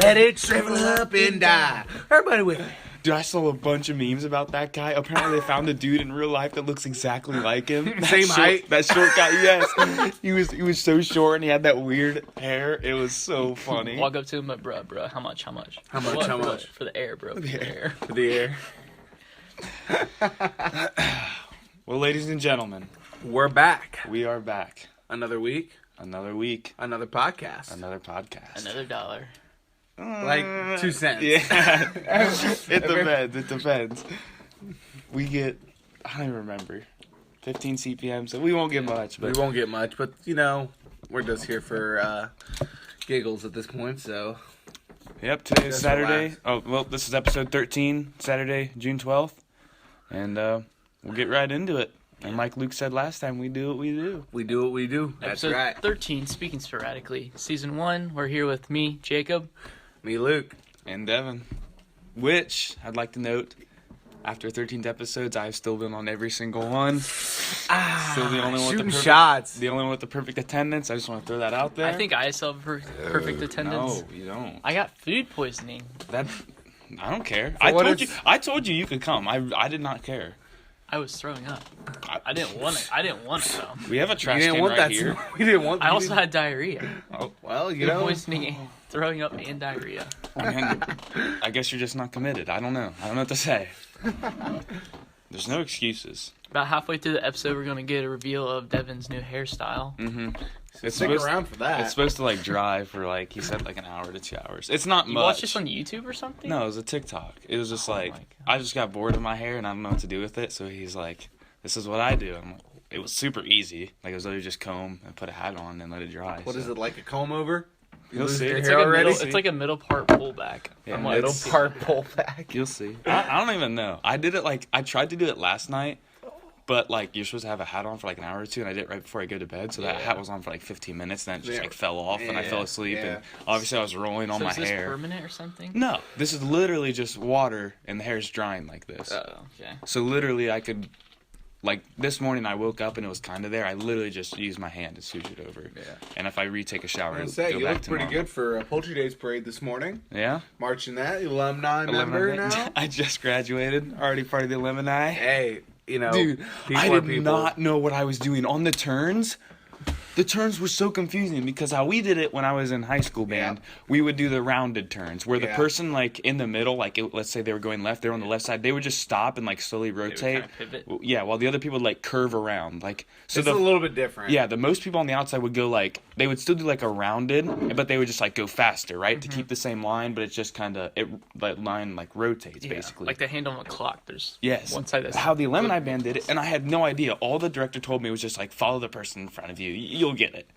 Let it shrivel up and die. Everybody with me. Dude, I saw a bunch of memes about that guy. Apparently, they found a dude in real life that looks exactly like him. Same height? That short guy, yes. He was so short and he had that weird hair. It was so funny. Walk up to him, bro, how much? How much? For the air, bro. For the air. Well, ladies and gentlemen, We're back. we are back. Another week. Another week. Another podcast. Another podcast. Another $1. Like 2 cents. Yeah. It depends. It depends. We get, I don't even remember, 15 CPM, so we won't get much. But We won't get much, but you know, we're just here for giggles at this point, so. Yep, today is Just Saturday. relax. Oh, well, this is episode 13, Saturday, June 12th. And we'll get right into it. And like Luke said last time, we do what we do. We do what we do. That's Episode right. 13, Speaking Sporadically. Season 1, we're here with me, Jacob. Me, Luke. And Devin. Which, I'd like to note, after 13 episodes, I've still been on every single one. Still the only one with Shooting the perfect, shots. The only one with the perfect attendance. I just want to throw that out there. I think I still have perfect attendance. No, you don't. I got food poisoning. That I don't care. what I told you could come. I did not care. I was throwing up. I didn't want it. I didn't want to come. We have a You trash didn't can want right that. here. We didn't want. I you also didn't- had diarrhea. Oh, Well, you Food know. poisoning, throwing up, and diarrhea. man, I guess you're just not committed. I don't know. I don't know what to say. There's no excuses. About halfway through the episode, we're going to get a reveal of Devin's new hairstyle. Mm-hmm. It's Stick supposed, around for that. it's supposed to like dry for like he said like an hour to 2 hours. It's not You much. watched this on YouTube or something? No, it was a TikTok. It was just like my God. I just got bored of my hair and I don't know what to do with it. So he's like, "This is what I do." I'm like, it was super easy. Like it was literally just comb and put a hat on and let it dry. What so. is it, like a comb over? You You'll lose see. your It's hair like, already? it's like a middle part pullback. Yeah, from what Middle I've seen. part pull back. You'll see. I don't even know. I did it like I tried to do it last night, but like you're supposed to have a hat on for like an hour or two, and I did it right before I go to bed. So that hat was on for like 15 minutes, then it just Yeah. like fell off, and I Yeah, fell asleep, yeah. and obviously I was rolling on So my is this hair. permanent or something? No, this is literally just water, and the hair's drying like this. Oh, okay. So literally, I could, like this morning, I woke up and it was kind of there. I literally just used my hand to swoosh it over. Yeah. And if I retake a shower, I it'll was gonna say, go you back look to pretty normal. good for a Poultry Days parade this morning. Yeah. Marching that, alumni member now. I just graduated. Already part of the alumni. Hey, you know, Dude, people I are did people. not know what I was doing on the turns. The turns were so confusing because how we did it when I was in high school band, we would do the rounded turns where the Yeah. person like in the middle, like let's say they were going left, they're on the left side, they would just stop and like slowly rotate. kinda pivot. Yeah, while the other people would like curve around, like so It's a little bit different. yeah, the most people on the outside would go like they would still do like a rounded, but they would just like go faster, right, to keep the same line, but it's just kind of that line like rotates Yeah, basically. like the hand on a clock. There's Yes. one side that's how the alumni band did it, and I had no idea. All the director told me was just like follow the person in front of you. You'll get it.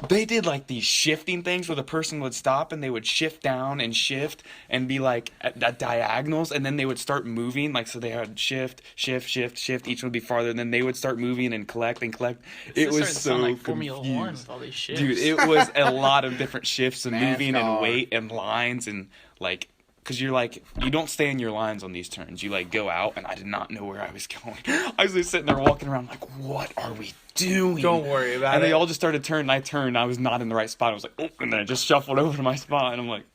They did like these shifting things where the person would stop and they would shift down and shift and be like at diagonals, and then they would start moving. Like so, they had shift, shift, shift, shift. Each one would be farther, and then they would start moving and collect and collect. It was starting to sound so like Formula One confused. with all these shifts. Dude, it was a lot of different shifts and moving and NASCAR. weight and lines and like, cause you're like, you don't stay in your lines on these turns. You like go out, and I did not know where I was going. I was just sitting there walking around like, what are we doing? Don't worry about And it. they all just started turning. I turned. I was not in the right spot. I was like, oh, and then I just shuffled over to my spot, and I'm like,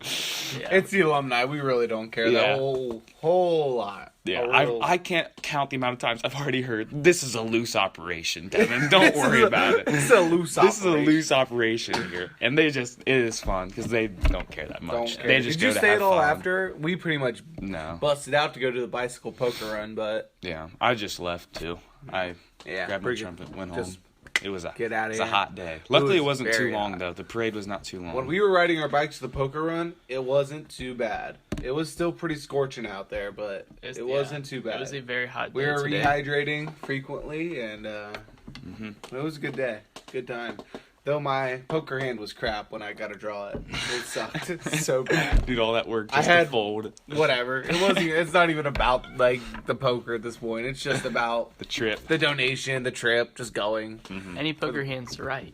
Yeah. It's the alumni. We really don't care. Yeah. The whole lot. yeah. A real- I can't count the amount of times I've already heard this is a loose operation, Devin. Don't worry about it. This is a loose This is a operation. loose operation here, and it is fun because they don't care that much. Don't care. They just Did you go to stay have at all fun. after? We pretty much No. busted out to go to the bicycle poker run, but Yeah, I just left too. I yeah, grabbed my pretty- trumpet, went just home. It was a get outta it was a here. hot day. Luckily, it was wasn't too very long hot. though. The parade was not too long. When we were riding our bikes to the poker run, it wasn't too bad. It was still pretty scorching out there, but it wasn't too bad. It was a very hot day We were today. rehydrating frequently, and it was a good day. Good time. Though my poker hand was crap when I got to draw it. It sucked so bad. Dude, all that work I just had- to fold Whatever. It wasn't. It's not even about like the poker at this point. It's just about the trip. the donation, the trip, just going. Any poker hands right.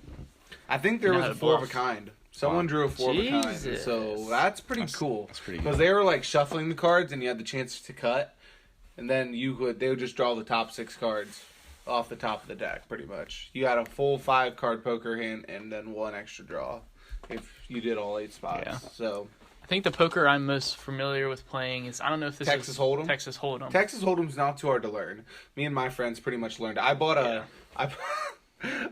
I think there You was know a how to 4 of a bluff. kind. Someone drew a 4 of a kind, Jesus. so that's pretty cool. That's pretty Because good. they were like shuffling the cards, and you had the chance to cut, and then they would just draw the top 6 cards off the top of the deck, pretty much. You had a full 5-card poker hand, and then 1 extra draw if you did all 8 spots. Yeah. So I think the poker I'm most familiar with playing is, I don't know if this Texas is Hold'em? Texas Hold'em. Texas Hold'em's not too hard to learn. Me and my friends pretty much learned. I bought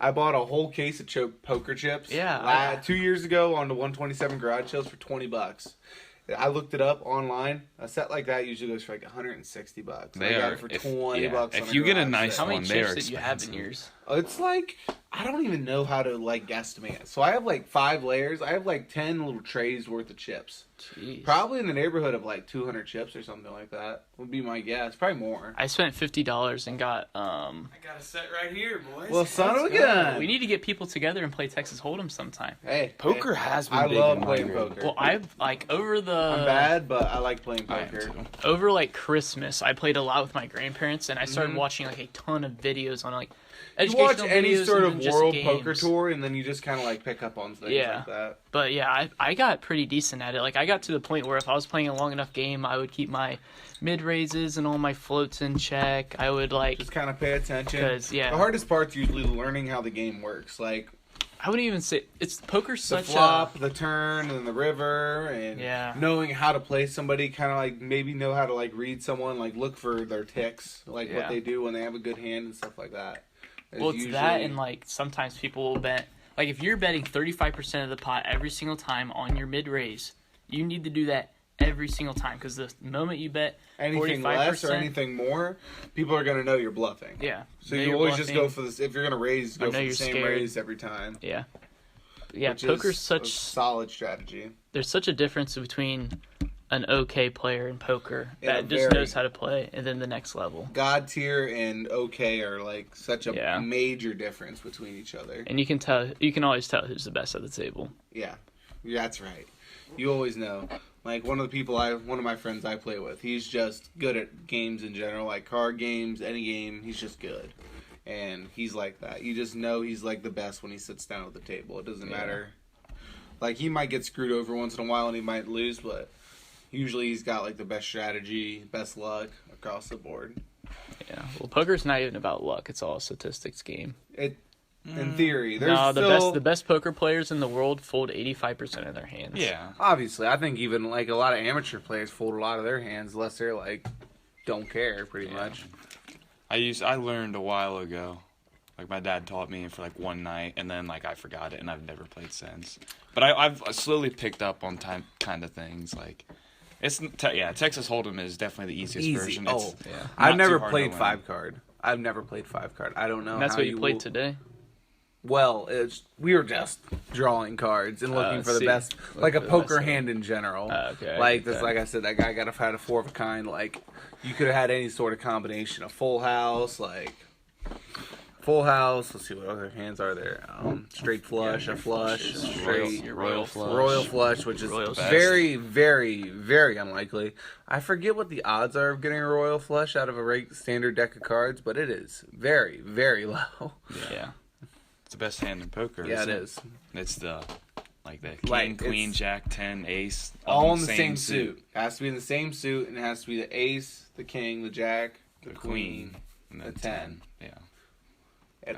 I bought a whole case of poker chips. Yeah, 2 years ago on the 127 garage sales for $20. I looked it up online. A set like that usually goes for like $160. They I got are it for $20. If you get a nice How many one, they are chips did you have in expensive. yours? It's like, I don't even know how to like guesstimate it. So I have like 5 layers. I have like 10 little trays worth of chips. Jeez. Probably in the neighborhood of like 200 chips or something like that would be my guess. Probably more. I spent $50 and got I got a set right here, boys. Well, son of a gun. We need to get people together and play Texas Hold'em sometime. Hey, Poker hey, has been I big love in my playing area. poker. Well, I've like over the I'm bad, but I like playing I am poker. too. over like Christmas, I played a lot with my grandparents, and I started Mhm. watching like a ton of videos on like You watch educational any videos sort and of then just world games. poker tour, and then you just kind of like pick up on things Yeah. like that. But yeah, I got pretty decent at it. Like I got to the point where if I was playing a long enough game, I would keep my mid raises and all my floats in check. I would like Just kind of pay attention. 'Cause, yeah. The hardest part's usually learning how the game works, like I wouldn't even say it's poker's the such flop, the turn, and the river, and Yeah. knowing how to play somebody. Kind of like maybe know how to like read someone, like look for their ticks, like what Yeah. they do when they have a good hand and stuff like that. Well, it's that, and like sometimes people will bet. Like if you're betting 35% of the pot every single time on your mid raise, you need to do that every single time because the moment you bet anything 45%, less or anything more, people are gonna know you're bluffing. yeah. So know you you're always just go bluffing. for this. If you're gonna raise, go know for the you're same scared. raise every time. Yeah. Yeah, Which poker's is a such solid strategy. there's such a difference between an okay player in poker And that a just very- knows how to play, and then the next level. God tier and okay are like such a Yeah. major difference between each other. And you can always tell who's the best at the table. Yeah, that's right. You always know. Like one of my friends I play with, he's just good at games in general, like card games, any game. He's just good, and he's like that. You just know he's like the best when he sits down at the table. It doesn't matter. Like he might get screwed over once in a while and he might lose, but usually he's got like the best strategy, best luck across the board. Yeah. Well, poker's not even about luck; it's all a statistics game. In theory, there's No, still the best poker players in the world fold 85% of their hands. Yeah. obviously. I think even like a lot of amateur players fold a lot of their hands unless they're like don't care pretty much. I learned a while ago. Like my dad taught me for like one night, and then like I forgot it, and I've never played since. But I've slowly picked up on kind of things. Like Texas Hold'em is definitely the easiest version. It's Yeah. not I've too never hard to played learn. 5-card. I've never played 5-card. I don't know. And that's how what you played will- today? Well, we were just drawing cards and looking for the see. best, Look like a for the poker best hand in general. Okay, Like okay. this, like I said, that guy got had a 4 of a kind. Like you could have had any sort of combination, a full house, like full house. Let's see what other hands are there. Straight flush, a flush, straight. Your royal flush. Royal flush, which is Royal flush. very, very, very unlikely. I forget what the odds are of getting a royal flush out of a standard deck of cards, but it is very, very low. Yeah. It's the best hand in poker. Yeah, it isn't is. It's the king, Like, queen, it's- jack, 10, ace, All in the same suit. It has to be in the same suit, and it has to be the ace, the king, the jack, the queen. and the then 10. Yeah.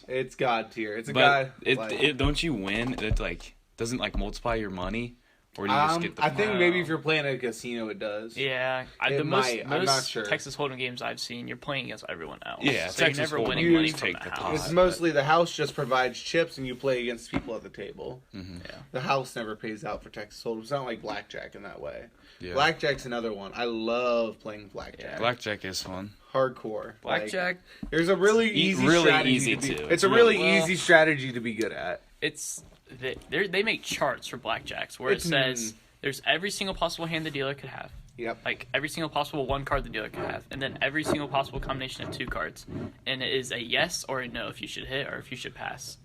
It's god tier. It's a But guy. it don't you win? It like doesn't like multiply your money, or do you just get the? I think points? maybe if you're playing at a casino, it does. Yeah. It The most might. I'm not sure. Texas Hold'em games I've seen, you're playing against everyone else. Yeah, So Texas you're never Hold'em, winning you money just from take the the house. top. It's mostly the house just provides chips, and you play against people at the table. Mhm. Yeah. The house never pays out for Texas Hold'em. It's not like blackjack in that way. Yeah. Blackjack's another one. I love playing blackjack. Yeah. Blackjack is fun. Hardcore. Blackjack, Like, there's a really easy really strategy easy to be, too. It's a Really- really easy strategy to be good at. they make charts for blackjacks where it says there's every single possible hand the dealer could have. Yep. Like every single possible one card the dealer could have, and then every single possible combination of 2 cards. And it is a yes or a no if you should hit or if you should pass.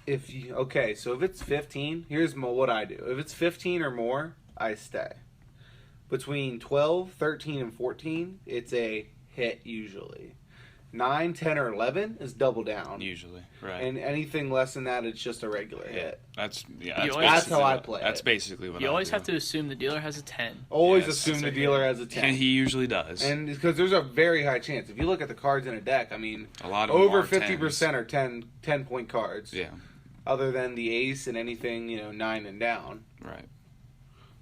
So if it's 15, here's what I do. If it's 15 or more, I stay. Between 12, 13, and 14, it's a hit usually. 9, 10, or 11 is double down. Usually, right? And anything less than that, it's just a regular hit. That's That's how I play That's it. basically what You I always do. have to assume the dealer has a 10. Always Yes, assume that's the a dealer hit. has a And 10. he usually does. And because there's a very high chance. If you look at the cards in a deck, I mean, a lot of them over are 50% are 10-point cards. Yeah, Other than the ace and anything, 9 and down. right.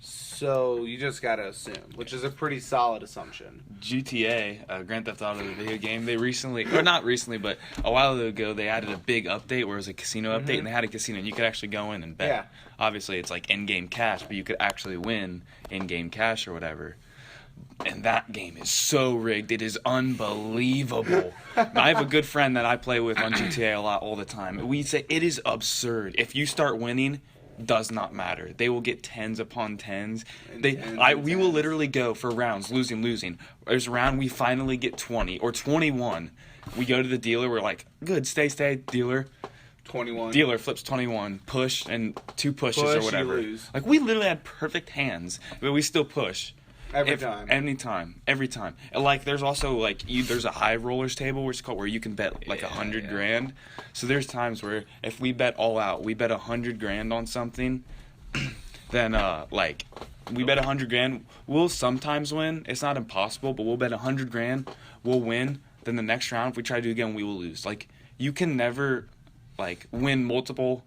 So you just gotta assume, which is a pretty solid assumption. GTA, Grand Theft Auto, the video game, they recently, or not recently, but a while ago, they added a big update where it was a casino update, and they had a casino, and you could actually go in and bet. Yeah. Obviously, it's like in-game cash, but you could actually win in-game cash or whatever. And that game is so rigged. It is unbelievable. I have a good friend that I play with on GTA a lot all the time. We say it is absurd. If you start winning, does not matter. They will get tens upon tens. We will literally go for rounds, losing. There's a round we finally get 20 or 21. We go to the dealer. We're like, good, stay, dealer. 21. Dealer flips 21, push, and 2 pushes or whatever. You lose. Like, we literally had perfect hands, but we still push. Every time. Every time. And, like, there's also, like, there's a high rollers table, which is called, where you can bet, like, $100,000. So there's times where if we bet all out, we bet $100,000 on something, then, like, we bet $100,000. We'll sometimes win. It's not impossible, but we'll bet $100,000. We'll win. Then the next round, if we try to do it again, we will lose. Like, you can never, like, win multiple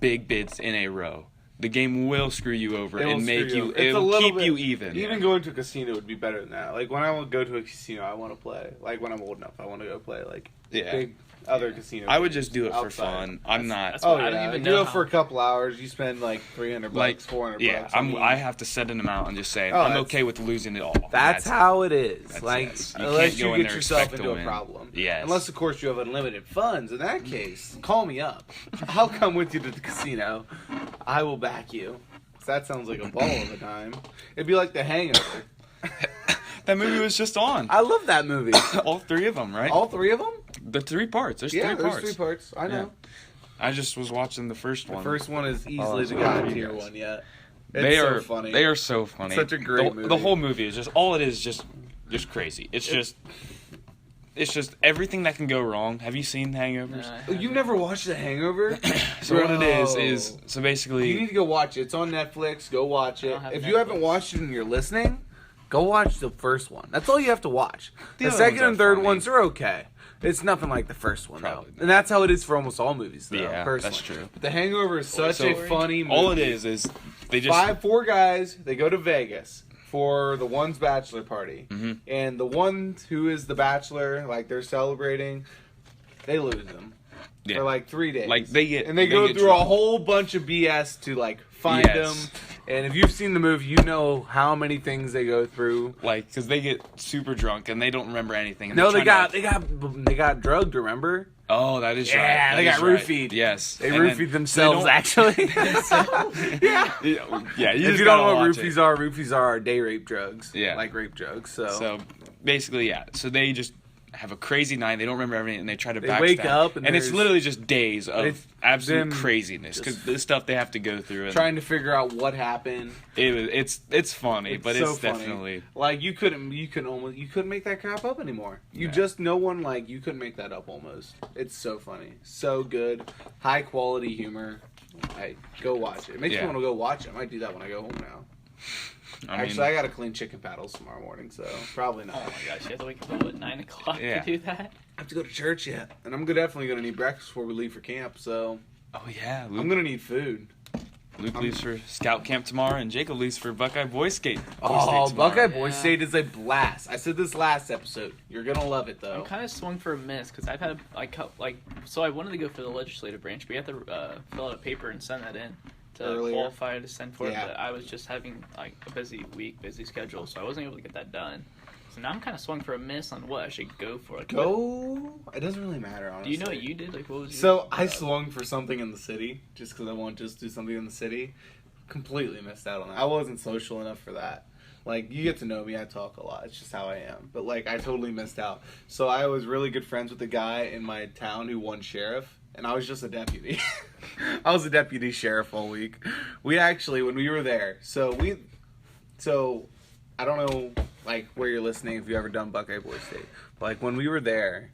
big bids in a row. The game will screw you over and make you. It'll keep you even. Even going to a casino would be better than that. Like when I go to a casino, I want to play. Like when I'm old enough, I want to go play like big other casinos. I would just do it for fun. I'm not. I don't even know. know For a couple hours, you spend like $300, $400. Yeah, I have to set an amount and just say I'm okay with losing it all. That's how it is. Like unless you get yourself into a problem. Yes. Unless of course you have unlimited funds. In that case, call me up. I'll come with you to the casino. I will back you. That sounds like a ball of a time. It'd be like The Hangover. That movie was just on. I love that movie. All 3 of them, right? All 3 of them? The 3 parts. There's 3 parts. There's 3 parts. I know. Yeah. I just was watching the first one. The first one is easily the God tier one yet. They are so funny. They are so funny. Such a great movie. The whole movie is just just crazy. It's just everything that can go wrong. Have you seen Hangovers? No, you've never watched The Hangover? So what it is so basically you need to go watch it. It's on Netflix. Go watch it. If you haven't watched it and you're listening, go watch the first one. That's all you have to watch. The second and third ones are okay. It's nothing like the first one, though. And that's how it is for almost all movies, though, personally. That's true. But The Hangover is such a funny movie. All it is they just... 4 guys, they go to Vegas for the one's bachelor party. Mm-hmm. And the one who is the bachelor, like, they're celebrating, they lose them. Yeah. For like 3 days. Like they go through a whole bunch of BS to like find them. And if you've seen the movie, you know how many things they go through. Like, because they get super drunk and they don't remember anything. And no, they got drugged. Remember? Oh, that is right. Yeah, they got roofied. Yes, they roofied themselves. Actually, yeah. If you don't know what roofies are day rape drugs. Yeah, like rape drugs. So basically, So they just have a crazy night. They don't remember everything, and they try to wake up, and it's literally just days of absolute craziness because the stuff they have to go through, and trying to figure out what happened. It's funny, but so it's definitely like you couldn't make that crap up anymore. You couldn't make that up almost. It's so funny, so good, high quality humor. Hey, go watch it. It makes me want to go watch it. I might do that when I go home now. Actually, I gotta clean chicken paddles tomorrow morning, so probably not. Oh my gosh, you have to wake up at 9 o'clock to do that? I have to go to church yet, and I'm definitely gonna need breakfast before we leave for camp. So, I'm gonna need food. Luke leaves for scout camp tomorrow, and Jacob leaves for Buckeye Boys State. Buckeye Boys State is a blast. I said this last episode. You're gonna love it though. I'm kind of swung for a miss because I've had so I wanted to go for the legislative branch, but you have to fill out a paper and send that in to qualify to send for it. But I was just having like a busy schedule, so I wasn't able to get that done. So now I'm kind of swung for a miss on what I should go for. It doesn't really matter, honestly. Do you know what you did? Like, what was I swung for something in the city, just because I wanted to just do something in the city. Completely missed out on that. I wasn't social enough for that. Like, you get to know me, I talk a lot. It's just how I am. But, like, I totally missed out. So I was really good friends with the guy in my town who won sheriff, and I was just a deputy. I was a deputy sheriff all week. We actually, when we were there, so I don't know, like, where you're listening, if you ever done Buckeye Boys State. But, like, when we were there,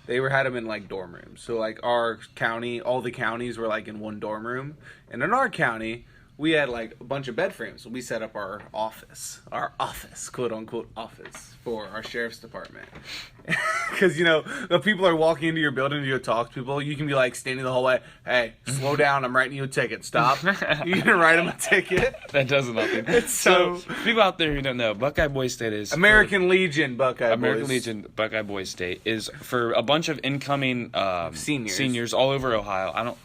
they had them in, like, dorm rooms. So, like, our county, all the counties were, like, in one dorm room. And in our county, we had, like, a bunch of bed frames. So we set up our office, quote-unquote office, for our sheriff's department. Because, the people are walking into your building to go talk to people. You can be like standing the whole way. Hey, slow down. I'm writing you a ticket. Stop. You can write them a ticket. That does nothing. So people out there who don't know, Buckeye Boys State is American Legion Buckeye Boys State is for a bunch of incoming seniors all over Ohio.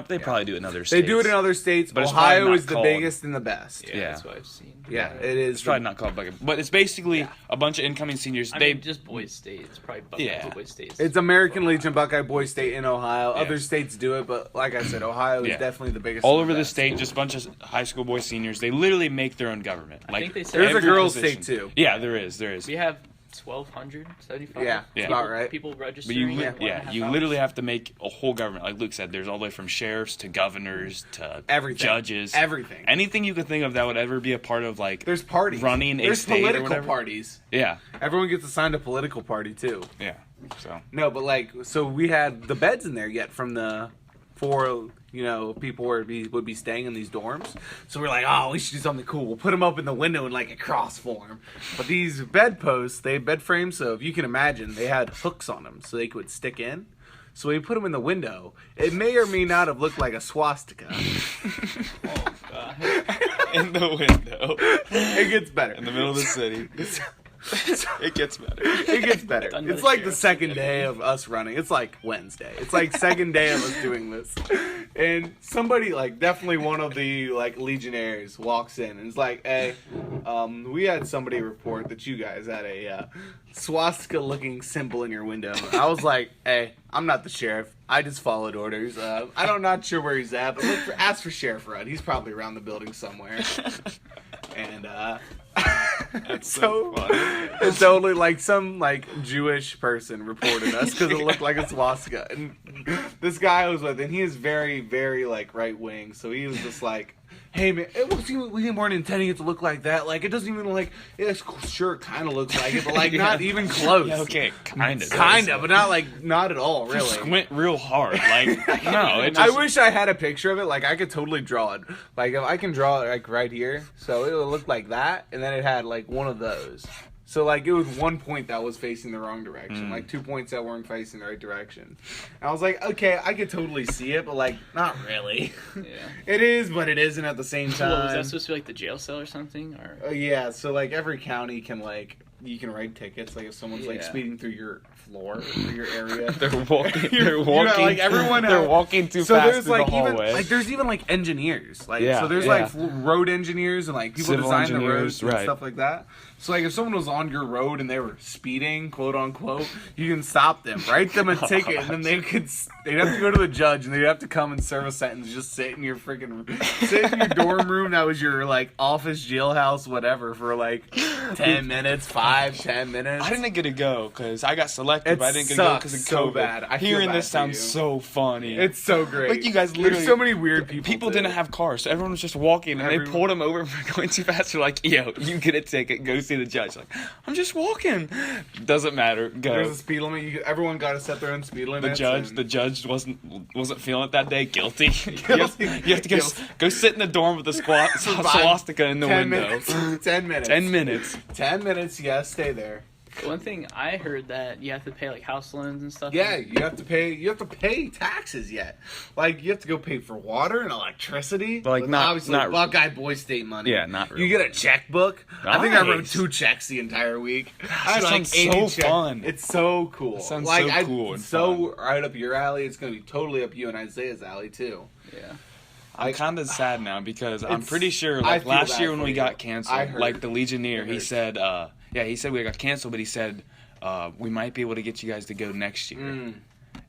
They probably do it in other states. They do it in other states, but Ohio is the biggest and the best. Yeah, that's what I've seen. Yeah, it is. It's probably not called Buckeye, but it's basically a bunch of incoming seniors. Just Boys State. It's probably Buckeye Boys State. It's American Legion Buckeye Boys State in Ohio. Yeah. Other states do it, but like I said, Ohio is definitely the biggest. All over the state, just a bunch of high school boys seniors. They literally make their own government. I think they said there's a girls' state too. Yeah, there is. We have 1,275. Yeah, about right. People registering. But you literally have to make a whole government. Like Luke said, there's all the way from sheriffs to governors to judges. Everything. Anything you could think of that would ever be a part of there's parties. Running a state or whatever. There's political parties. Yeah. Everyone gets assigned a political party too. Yeah. So. No, but so we had the beds in there yet from the 4 people would be staying in these dorms. So we're like, we should do something cool. We'll put them up in the window in a cross form. But these bed frames, so if you can imagine, they had hooks on them so they could stick in. So we put them in the window. It may or may not have looked like a swastika. Oh, God. In the window. It gets better. In the middle of the city. It gets better. It gets better. It's like the second day of us running. It's like Wednesday. It's like second day of us doing this. And somebody, definitely one of the, legionnaires walks in and is like, hey, we had somebody report that you guys had a swastika-looking symbol in your window. I was like, hey, I'm not the sheriff. I just followed orders. I'm not sure where he's at, but ask for Sheriff Rudd. He's probably around the building somewhere. And, that's so funny. It's totally some Jewish person reported us because it looked like a swastika. And this guy I was with, and he is very, very right wing. So he was just like, hey man, we weren't intending it to look like that. It doesn't even it sure kind of looks like it, but not even close. Yeah, okay, kind of, but not at all. Really, squint real hard. No, it just... I wish I had a picture of it. I could totally draw it. If I can draw it right here, so it would look like that, and then it had one of those. So, it was 1 point that was facing the wrong direction. 2 points that weren't facing the right direction. And I was like, okay, I could totally see it, but, not really. Yeah. It is, but it isn't at the same time. Well, was that supposed to be, the jail cell or something? Or? Yeah, so, every county can, you can write tickets. If someone's, speeding through your floor or your area. They're walking. Everyone they're walking too fast through the hallway. There's even, engineers. So there's, road engineers and, people civil design the roads and right. stuff like that. So, if someone was on your road and they were speeding, quote unquote, you can stop them, write them a ticket, and then they'd have to go to the judge and they'd have to come and serve a sentence. Just sit in your dorm room that was your office, jailhouse, whatever, for 10 minutes, 10 minutes. I didn't get to go because I got selected, but I didn't get to go because of so COVID. Bad. Hearing this sounds so funny. It's so great. You guys literally. There's so many weird people. People didn't have cars, so everyone was just walking, and they pulled them over for going too fast. They're like, "Yo, you get a ticket. Go see the judge." I'm just walking. Doesn't matter. Go. There's a speed limit. Everyone got to set their own speed limit. The judge wasn't feeling it that day. Guilty. You have to go sit in the dorm with the swastika in the window. 10 minutes. 10 minutes. 10 minutes. Yeah, stay there. One thing I heard that you have to pay house loans and stuff. Yeah, you have to pay taxes yet. You have to go pay for water and electricity. But not Buckeye Boys State money. Yeah, not really. You get a checkbook. Nice. I think I wrote 2 checks the entire week. I had 80 so checks. Fun. It's so cool. That sounds so cool. It's so right up your alley. It's gonna be totally up you and Isaiah's alley too. Yeah. I'm kind of sad now because I'm pretty sure last year when we got canceled, the Legionnaire, he said, he said we got canceled, but he said we might be able to get you guys to go next year.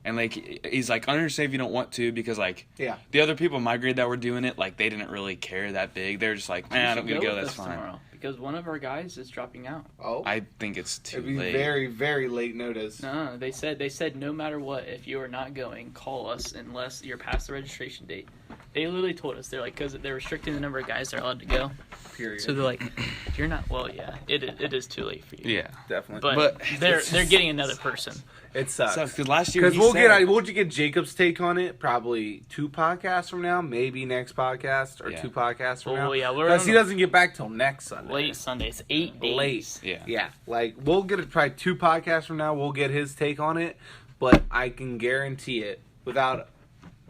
And he's like, understand if you don't want to because the other people in my grade that were doing it, they didn't really care that big. They're just like, man, I'm gonna go. That's fine. Tomorrow, because one of our guys is dropping out. Oh, I think it's too late. It'd be very, very late notice. No, they said no matter what, if you are not going, call us unless you're past the registration date. They literally told us because they're restricting the number of guys that are allowed to go. Period. So they're like, if you're not, well, yeah, it is too late for you. Yeah, definitely. But they're getting another person. It sucks. Because last year Because we'll get Jacob's take on it probably 2 podcasts from now, maybe next podcast or 2 podcasts from now. Yeah, because he doesn't get back till next Sunday. Late Sunday. It's 8 days. Late. Yeah. Like we'll get it probably 2 podcasts from now. We'll get his take on it, but I can guarantee it without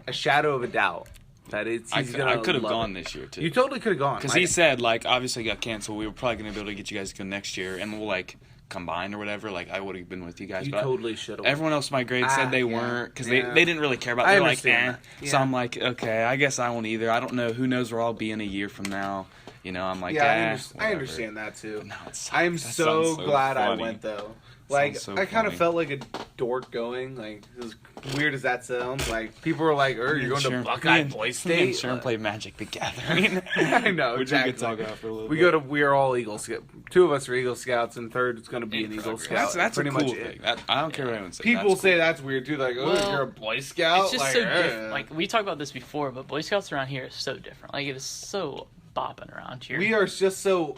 a shadow of a doubt that I could have gone this year too. You totally could have gone because he said like obviously it got canceled. We were probably gonna be able to get you guys to go next year, and we'll like combine or whatever. Like I would have been with you guys. You but totally should have. Everyone else in my grade said they weren't because they didn't really care about. They're like, eh. Yeah. So I'm like, okay, I guess I won't either. I don't know. Who knows where I'll be in a year from now? You know, I'm like, I understand that too. No, I'm so glad I went though. Like so I kind of funny. felt like a dork going. Like as weird as that sounds, like people were like, "You're going to Buckeye Boys State." Sure, and play Magic the Gathering. I know. Which exactly. we could talk about for a little. We are all Eagle Scouts. 2 of us are Eagle Scouts, and third is going to be an Eagle Scout. That's pretty a cool much thing. it. I don't care what anyone says. People say that's weird too. Like, you're a Boy Scout. It's just like, so different. Like we talked about this before, but Boy Scouts around here is so different. Like it is so bopping around here. We are just so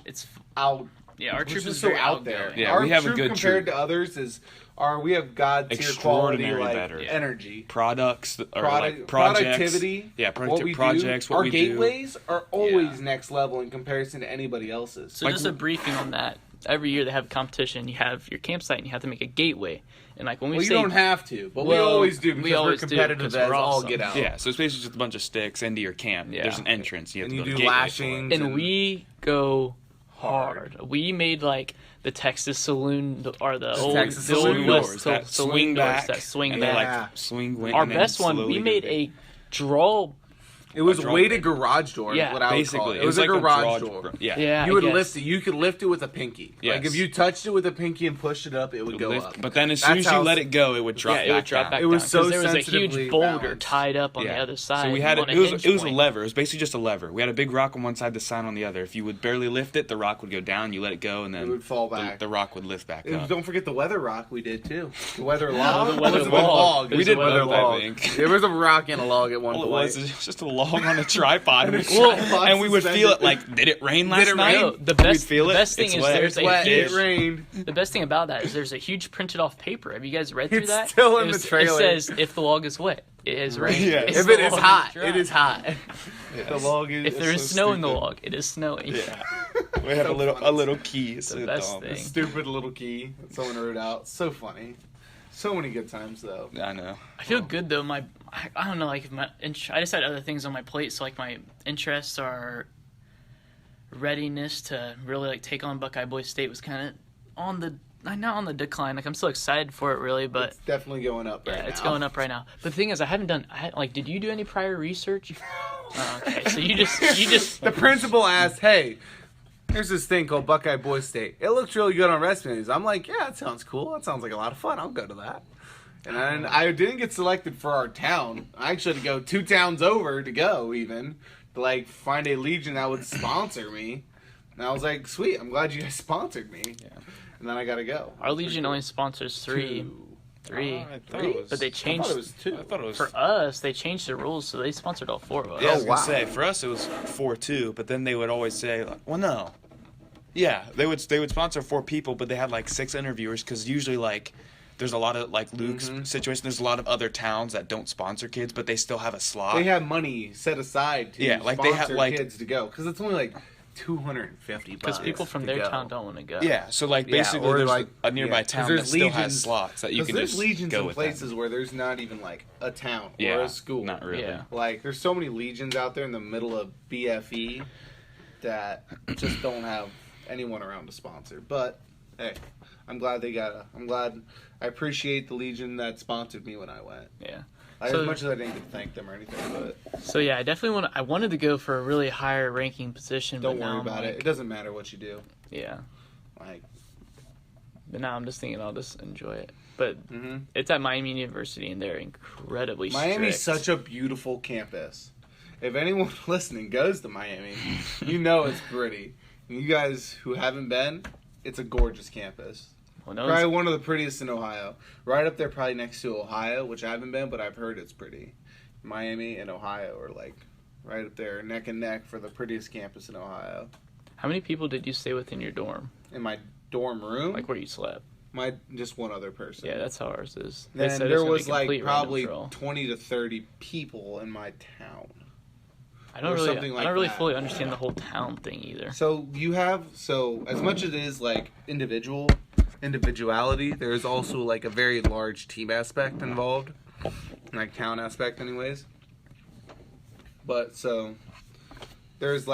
out. Yeah, our troop just is so very out there. outgoing. Yeah, our we have a troop good compared troop. to others we have God tier quality Extraordinary like better. energy. Products or like projects. Productivity. Yeah, what we projects. do. What Our we gateways are always next level in comparison to anybody else's. So just a briefing on that. Every year they have a competition. You have your campsite and you have to make a gateway. And like when we you say don't have to, but we always do because we're competitive as we're all awesome. get out. Yeah, so it's basically just a bunch of sticks into your camp. Yeah. There's an entrance. You have And to you go do to lashings. and we go hard. We made like the Texas Saloon or the old Texas the old Saloon West doors, Saloon that swing doors, back, that swing and back. they Yeah. like swing. Went, Our and then best one, slowly we go made big. a draw. It was A weighted draw- garage door. Yeah, is what I would call Basically, it. It was like a garage door. Yeah. Yeah, You I would guess. lift it. You could lift it with a pinky. Yes. Like if you touched it with a pinky and pushed it up, it would go Lift- up. But then as soon as you let it go, it would drop Yeah, it would drop down. back It was down, so 'cause there was a sensitively huge boulder balanced. tied up on the other side. So we had on it was hinge a point. lever. It was basically just a lever. We had a big rock on one side, the sign on the other. If you would barely lift it, the rock would go down. You let it go, and then It would fall back. The rock would lift back up. Don't forget the weather rock we did too. The weather log. the weather It was a log. We It was did a weather weather log, I log. think. There was a rock and a log at one All it point. was is just a log on a tripod, and, tripod and we would feel it suspended. like, did it rain last Did it night? rain? No, the best- We'd feel the it. best thing It's is wet. there's It's a wet. fish. It rained. The best thing about that is there's a huge printed off paper. Have you guys read through It's that? still in It the was- trailer. It says if the log is wet, it is rain. Yeah. If it is hot, it is hot. Yes. The log is. If there is so snow in the stupid. log, it is snowing. Yeah. We have So a funny. little key. It's The so best dumb. thing. Stupid little key that someone wrote out. So funny. So many good times though. I know. I feel good though. I don't know. Like I just had other things on my plate, so like my interests are readiness to really like take on Buckeye Boys State was kind of not on the decline. Like I'm still excited for it, really, but It's definitely going up right now. it's going up right now. But the thing is, did you do any prior research? Oh, okay, so you just The principal asked, "Hey, there's this thing called Buckeye Boys State. It looks really good on resumes." I'm like, "Yeah, that sounds cool. That sounds like a lot of fun. I'll go to that." And then I didn't get selected for our town. I actually had to go 2 towns over to go even to like find a legion that would sponsor me. And I was like, "Sweet, I'm glad you guys sponsored me." Yeah. And then I got to go. our Legion only sponsors three, I thought it was- but they I changed. thought it was 2. I thought it was. For us, they changed the rules, so they sponsored all 4 of us. Yeah, I was Oh, gonna wow. say for us it was 4-2, but then they would always say, like, well, no, yeah, they would sponsor 4 people, but they had like 6 interviewers because usually like there's a lot of like Luke's situation. There's a lot of other towns that don't sponsor kids, but they still have a slot. They have money set aside to Yeah, like they have, sponsor like- kids to go because it's only like $250 Because people from to their go. town don't want to go. Yeah, so like Yeah, basically or there's like- a nearby yeah, 'cause town there's that still has legions- slots that you Because can there's just legions go in with places them. where there's not even like a town Yeah, or a school. not really. Yeah. Like there's so many legions out there in the middle of BFE that just don't have anyone around to sponsor. But hey, I'm glad I appreciate the legion that sponsored me when I went. Yeah. Like, So- as much as I didn't get to thank them or anything, but So yeah, I wanted to go for a really higher ranking position. don't but now worry I'm about like, it. It doesn't matter what you do. Yeah. Like, But now I'm just thinking I'll just enjoy it. But mhm. it's at Miami University, and they're incredibly Miami's strict. such a beautiful campus. If anyone listening goes to Miami, you know it's pretty. And you guys who haven't been, it's a gorgeous campus. Well, no Probably one's- one of the prettiest in Ohio. Right up there, probably next to Ohio, which I haven't been, but I've heard it's pretty. Miami and Ohio are like right up there, neck and neck for the prettiest campus in Ohio. How many people did you stay with in your dorm? In my dorm room, Like where you slept? Just one other person. Yeah, that's how ours is. Then there was like probably 20 to 30 people in my town. I don't really fully understand the whole town thing either. So as much as it is like individuality, there's also like a very large team aspect involved, like town aspect, anyways. But so there's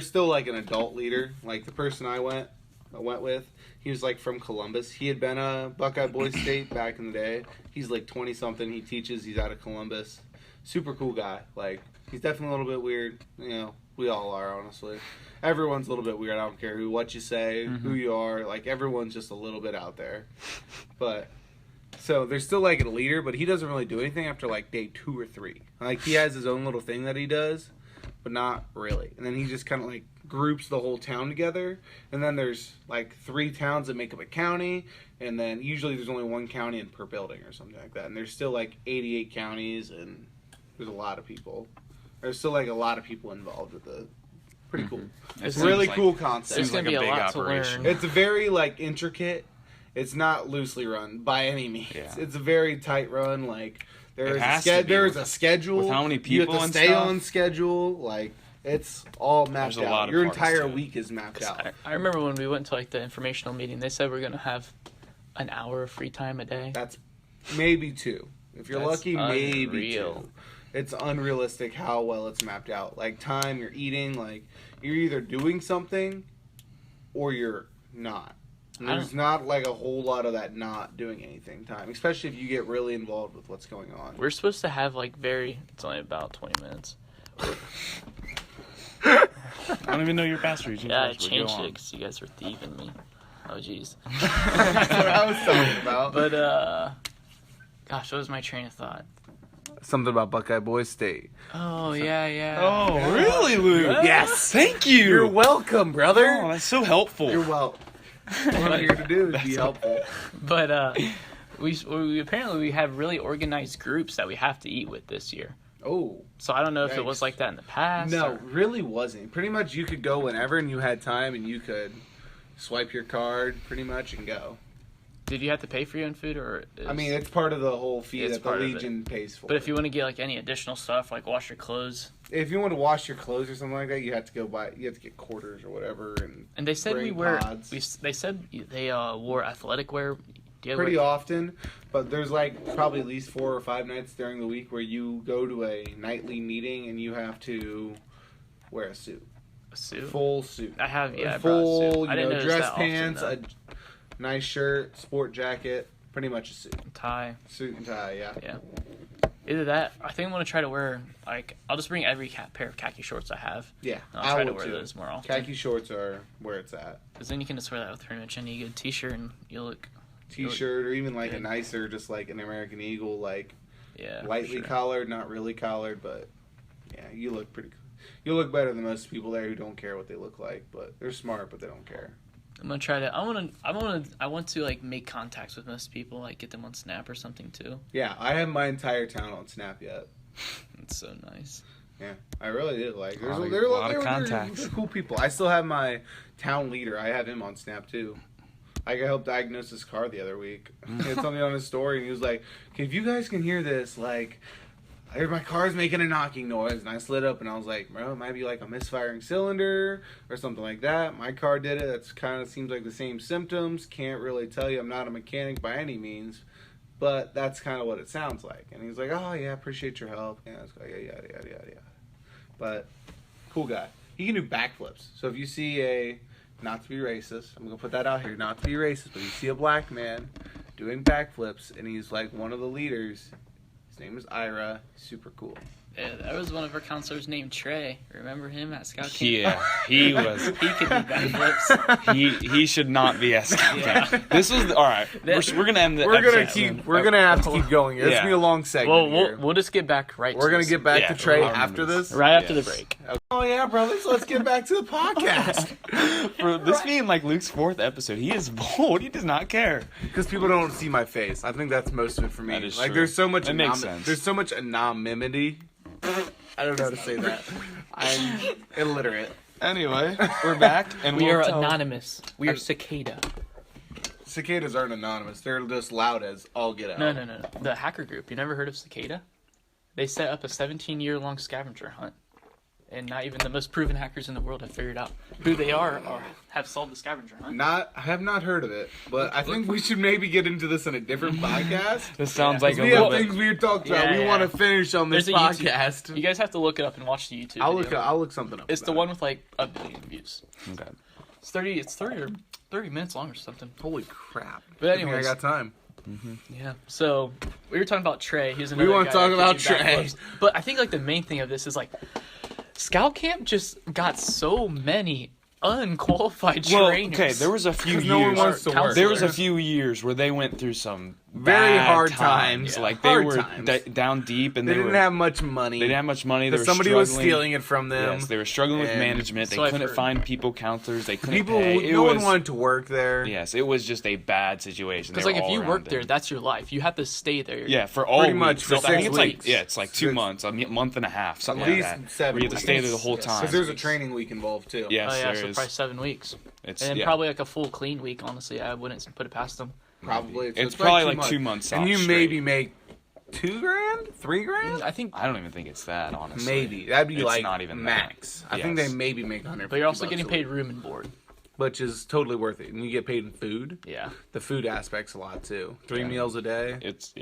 still like an adult leader, like the person I went with. He was like from Columbus. He had been a Buckeye Boys State back in the day. He's like 20 something. He teaches. He's out of Columbus. Super cool guy. Like he's definitely a little bit weird. You know, we all are, honestly. Everyone's a little bit weird. I don't care what you say, who you are. Like everyone's just a little bit out there. But so there's still like a leader, but he doesn't really do anything after like day 2 or 3. Like he has his own little thing that he does, but not really. And then he just kind of like groups the whole town together. And then there's like 3 towns that make up a county. And then usually there's only 1 county in per building or something like that. And there's still like 88 counties, and there's a lot of people. There's still like a lot of people involved with the. Pretty cool. It's a really cool concept. There's going to be a lot to learn. It's very like intricate. It's not loosely run by any means. Yeah. It's a very tight run. Like there's a schedule. With how many people you have to stay on schedule. Like it's all mapped out. Your entire week is mapped out. I remember when we went to like the informational meeting, they said we're going to have an hour of free time a day. That's maybe 2. If you're lucky, maybe 2. It's unrealistic how well it's mapped out. Like time, you're eating, like you're either doing something or you're not. And there's not like a whole lot of that not doing anything time, especially if you get really involved with what's going on. We're supposed to have like it's only about 20 minutes. I don't even know your password. Yeah, I changed it because you guys were thieving me. Oh, jeez. That's what I was talking about. But, gosh, what was my train of thought? Something about Buckeye Boys State. Oh, yeah. Oh, really, Luke? Yes. Thank you. You're welcome, brother. Oh, that's so helpful. You're welcome. What I'm here to do is be helpful. But we apparently have really organized groups that we have to eat with this year. Oh. So I don't know if it was like that in the past. No, really wasn't. Pretty much you could go whenever and you had time and you could swipe your card pretty much and go. Did you have to pay for your own food, or? It's part of the whole fee that the Legion pays for. But if you want to get like any additional stuff, like wash your clothes. If you want to wash your clothes or something like that, you have to get quarters or whatever. And they said they said they wore athletic wear. Pretty often, but there's like probably at least 4 or 5 nights during the week where you go to a nightly meeting and you have to wear a suit. A suit? Full suit. I have, yeah. Full, I didn't dress pants, a nice shirt, sport jacket, pretty much a suit. Tie. Suit and tie, yeah. Yeah. Either that, I think I'm going to try to wear, like, I'll just bring every pair of khaki shorts I have. Yeah, I'll try to wear those more often. Khaki shorts are where it's at. Because then you can just wear that with pretty much any good t-shirt and you'll look... T-shirt or even like a nicer, just like an American Eagle, like lightly sure. collared, not really collared, but yeah, you look pretty. You look better than most people there who don't care what they look like, but they're smart, but they don't care. I'm gonna try to. I want to like make contacts with most people, like get them on Snap or something too. Yeah, I have my entire town on Snap yet. That's so nice. Yeah, I really did. Like, there are a lot of contacts. They're cool people. I still have my town leader. I have him on Snap too. I helped diagnose his car the other week. He had something on his story, and he was like, if you guys can hear this, like, my car's making a knocking noise. And I slid up, and I was like, bro, it might be like a misfiring cylinder or something like that. My car did it. That's kind of seems like the same symptoms. Can't really tell you. I'm not a mechanic by any means, but that's kind of what it sounds like. And he was like, oh, yeah, appreciate your help. Yeah, I was like, yada, yada, yada. But cool guy. He can do backflips. So if you see not to be racist, I'm going to put that out here, not to be racist, but you see a black man doing backflips, and he's like one of the leaders. His name is Ira. Super cool. Yeah, that was one of our counselors named Trey. Remember him at Scout Camp? Yeah, he was. He could do backflips. He should not be at Scout Camp. This was all right. We're gonna end the. We're gonna have to keep going. It's gonna be a long segment. Well, we'll just get back right. We're gonna get back to Trey after this. Right after the break. Oh yeah, brothers. Let's get back to the podcast. For this being like Luke's 4th episode, he is bold. He does not care because people don't see my face. I think that's most of it for me. That is like true. there's so much. There's so much anonymity. I don't know how to say that. I'm illiterate. Anyway, we're back, and we are anonymous. We are cicada. Cicadas aren't anonymous. They're just loud as all get out. No. The hacker group. You never heard of Cicada? They set up a 17-year-long scavenger hunt. And not even the most proven hackers in the world have figured out who they are or have solved the scavenger hunt. I have not heard of it, but I think we should maybe get into this in a different podcast. This sounds like we have things we talked about. We want to finish on this podcast. You guys have to look it up and watch the YouTube. I'll look something up. It's the one with like 1 billion views. Okay. It's 30 minutes long or something. Holy crap! But anyways, I got time. Mm-hmm. Yeah. So we were talking about Trey. We want to talk about Trey. But I think like the main thing of this is like Scout Camp just got so many unqualified trainers. Okay, there was a few years. No one wants to work. There was a few years where they went through some very bad hard times. Like they were down deep, and they didn't have much money. They didn't have much money. Somebody was stealing it from them. Yes, they were struggling with management. They couldn't find people counters. They couldn't pay. No one wanted to work there. Yes, it was just a bad situation. Because like if you work there, that's your life. You have to stay there. Yeah, for all pretty much for 6 weeks. It's like 2 months, a month and a half, something like that. 7 where you have to stay there the whole time. Because there's a training week involved too. Yes, so there is. Probably 7 weeks. And then yeah. probably like a full clean week, honestly. I wouldn't put it past them. Probably. It's probably like 2 months and you straight. maybe make $2,000, $3,000. I don't even think it's that, honestly. Maybe that'd be it's like not even max. That. I think they maybe make 100. But you're also getting paid room and board, which is totally worth it. And you get paid in food. Yeah, the food aspect's a lot too. 3 meals a day. It's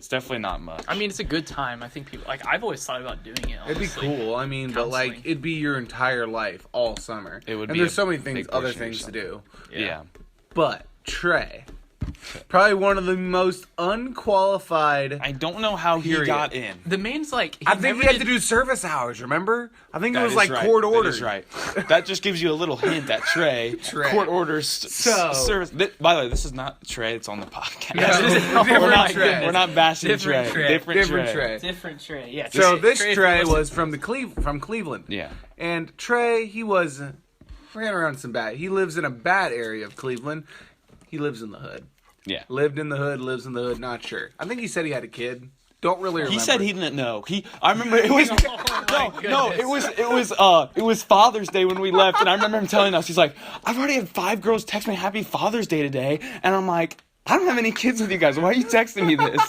definitely not much. I mean, it's a good time. I think people like. I've always thought about doing it. Honestly. It'd be cool. I mean, but like it'd be your entire life all summer. It would. And there's so many things, other things to do. Yeah. But Trey. Probably one of the most unqualified. I don't know how he got in. The man's like. I think he had to do service hours. Remember? I think it was like court orders. That is right. That just gives you a little hint that Trey. Court orders. Service. By the way, this is not Trey. It's on the podcast. No, we're not bashing Trey. Different Trey. Different Trey. Yeah. So this Trey was from Cleveland. Yeah. And Trey, he ran around some bad. He lives in a bad area of Cleveland. He lives in the hood. Yeah. Lived in the hood, lives in the hood, not sure. I think he said he had a kid. Don't really remember. He said he didn't know. I remember it was it was Father's Day when we left, and I remember him telling us, he's like, I've already had 5 girls text me Happy Father's Day today, and I'm like, I don't have any kids with you guys. Why are you texting me this?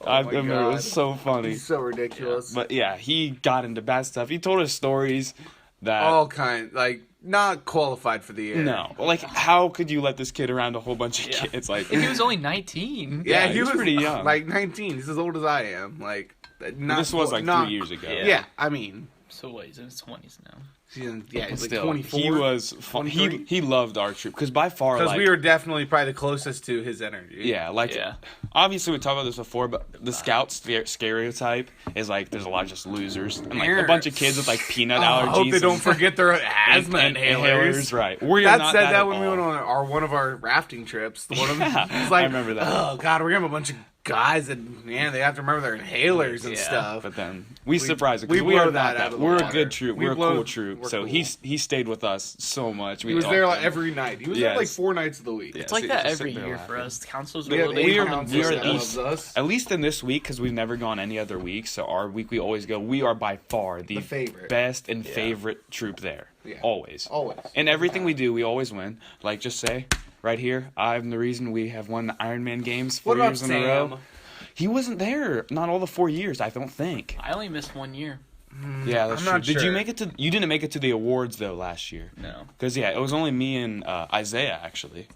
I remember it was so funny. He's so ridiculous. But yeah, he got into bad stuff. He told us stories that all kind like not qualified for the year. No, like how could you let this kid around a whole bunch of kids? Like, and he was only 19. Yeah, he was pretty young, like 19. He's as old as I am. Like, this was like 3 years ago. Yeah, I mean, so what? He's in his 20s now. He's still, like 24. He was fun. He loved our troop because by far, because we were definitely probably the closest to his energy. Yeah, obviously we talked about this before, but the scout stereotype is like there's a lot of just losers and like a bunch of kids with like peanut allergies. I hope they don't forget their asthma inhalers. Right. Dad said that when we went on one of our rafting trips. One of them, he's like, I remember that. Oh God, we're gonna have a bunch of guys that they have to remember their inhalers and stuff. But then we surprised it because we are not that. We're a good troop. We're a cool troop. So he stayed with us so much. He was there like every night. He was there like 4 nights of the week. It's like that every year for us. The counselors we are at least in this week because we've never gone any other week. So our week we always go. We are by far the best and favorite troop there. Yeah. Always. And everything we do, we always win. Like just say. Right here, I'm the reason we have won the Ironman games 4 years in a row. He wasn't there, not all the 4 years, I don't think. I only missed 1 year. Yeah, that's true. Did you make it to? You didn't make it to the awards though last year. No. Because it was only me and Isaiah actually.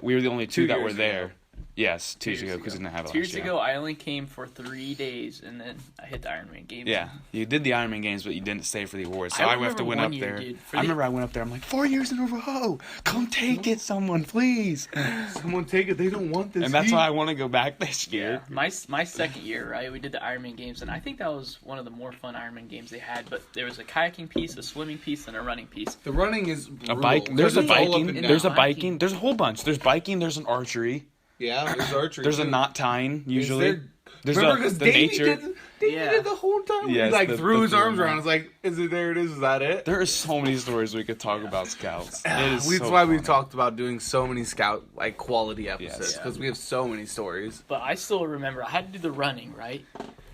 We were the only 2 that were there. Yes, 2 years ago because we didn't have it last year. 2 years ago, I only came for 3 days, and then I hit the Ironman games. Yeah, you did the Ironman games, but you didn't stay for the awards. So I have to went up there. I remember I went up there. I'm like, 4 years in a row. Come take it, someone, please. Someone take it. They don't want this. And that's why I want to go back this year. Yeah. My second year, right? We did the Ironman games, and I think that was one of the more fun Ironman games they had. But there was a kayaking piece, a swimming piece, and a running piece. The running is brutal. A bike. There's a biking. There's a biking. There's a whole bunch. There's biking. There's an archery. Yeah, there's archery. There's a knot tying usually. There's remember the nature. Davey did the whole time. Yes, he threw his arms around. It's like, there it is. Is that it? There are so many stories we could talk about scouts. That's why we talked about doing so many scout quality episodes because we have so many stories. But I still remember I had to do the running, right?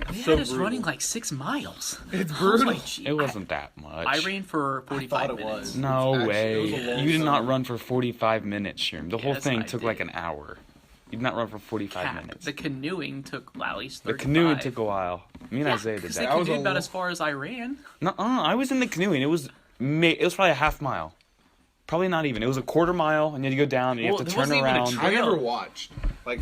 They So had us brutal. running like 6 miles. It's I was brutal. like, gee, It wasn't that much. I ran for 45 it minutes. was. No Actually, way. it was a long You did not summer. run for 45 minutes, Sherm. The whole Yes, thing I took did. like an hour. You did not run for 45 Cap. minutes. The canoeing took at least 35. The canoeing took a while. Me and Isaiah did Because that. they That was canoed a about lo- as far as I ran. No, I was in the canoeing. It was probably a half mile. Probably not even. It was a quarter mile, and you had to go down, and you Well, have to there turn wasn't even a around. trail. I never watched. Like,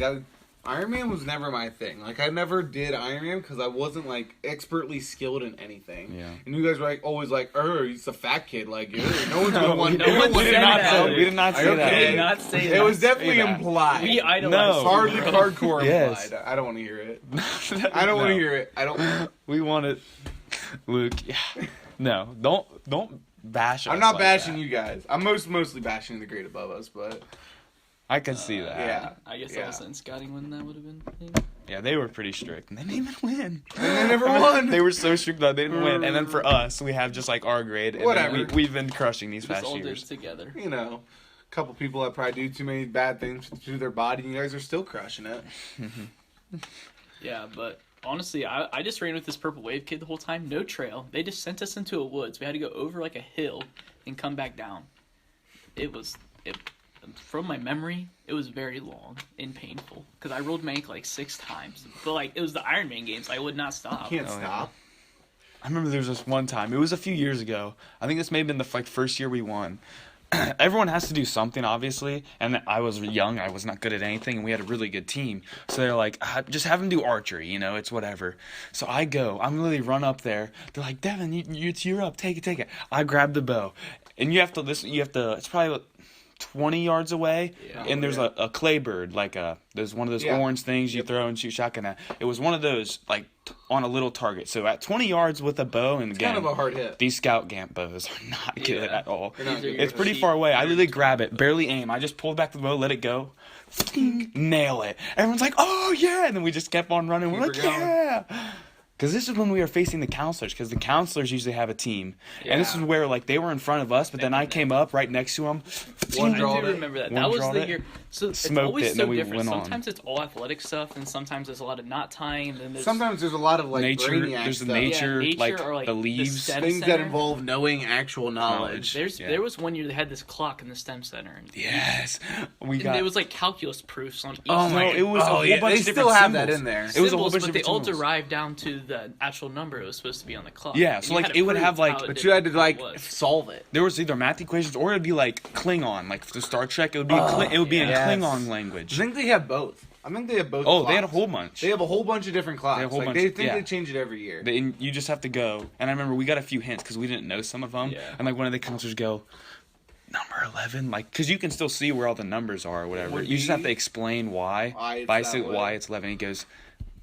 Iron Man was never my thing. Like, I never did Iron Man because I wasn't, like, expertly skilled in anything. Yeah. And you guys were, like, always like, he's a fat kid. Like, no one's going to want no one we said did not that. say, we did not say that. We did not say It that. was definitely Say that. implied. We No. idolized Hardly you. hardcore Yes. implied. I don't want to hear it. I don't want to hear it. I don't. We wanted Luke. Yeah. No, don't bash us. I'm not like bashing that. you guys. I'm mostly bashing the great above us, but I could see that. yeah. I guess Yeah. I wasn't scouting when that would have been. Yeah, they were pretty strict, and they didn't even win. And they never won. They were so strict that they didn't win. And then for us, we have just like our grade. And Whatever. we've been crushing these Just past all did years. it together. You know, a couple people that probably do too many bad things to their body, and you guys are still crushing it. Yeah, but honestly, I just ran with this purple wave kid the whole time. No trail. They just sent us into a woods. We had to go over like a hill and come back down. From my memory, it was very long and painful because I rolled my ankle like 6 times. But like it was the Iron Man games, I would not stop. Can't Oh, stop. I remember there was this one time. It was a few years ago. I think this may have been the first year we won. Everyone has to do something, obviously. And I was young. I was not good at anything. And we had a really good team. So they're like, just have them do archery. You know, it's whatever. So I go. I'm literally run up there. They're like, Devin, you're up. Take it. I grab the bow. And you have to, it's probably 20 yards away, Yeah. and there's Yeah. a clay bird, there's one of those Yeah. orange things you throw and shoot shotgun at. It was one of those, on a little target. So at 20 yards with a bow, and It's again, kind of a hard hit. these scout gamp bows are not good Yeah. at all. They're not good. It's pretty cheap. far away. I literally grab it, barely aim. I just pulled back the bow, let it go, nail it. Everyone's like, oh yeah, and then we just kept on running. We're Keep like, her going. yeah. Because this is when we were facing the counselors, because the counselors usually have a team. And this Yeah. is where, they were in front of us, but then I came up right next to them. One I draw do it. remember that. One That was drawed the it, year. So it's smoked always it, and so then we different. went on. Sometimes it's all athletic stuff, and sometimes there's a lot of knot tying. And then there's Sometimes there's a lot of like Nature, brainiac there's the stuff. nature, or, like, the the leaves. STEM Things that center. involve knowing actual knowledge. There was one year they had this clock in the STEM center, and, Yes. We and got it was like calculus proofs on each. Oh my side. it was a whole bunch they of still different have symbols. that in there. It was a whole Symbols, bunch but of they all different symbols. derived down to the actual number it was supposed to be on the clock. Yeah, And so, you like, had to it would prove have, like- how it But did you had to what it like was. solve it. There was either math equations or it'd be like Klingon, like the Star Trek. It would be it would be in yes. Klingon I language. think they have both. I think they have both. Oh, they had a clocks. whole bunch. They have a whole bunch of different clocks. They have a whole bunch, They think yeah. they change it every year. And you just have to go. And I remember we got a few hints because we didn't know some of them. Yeah. And one of the counselors go, number 11, because you can still see where all the numbers are or whatever. Would You just have to be explain why. why it's By that saying way. why it's 11. He goes,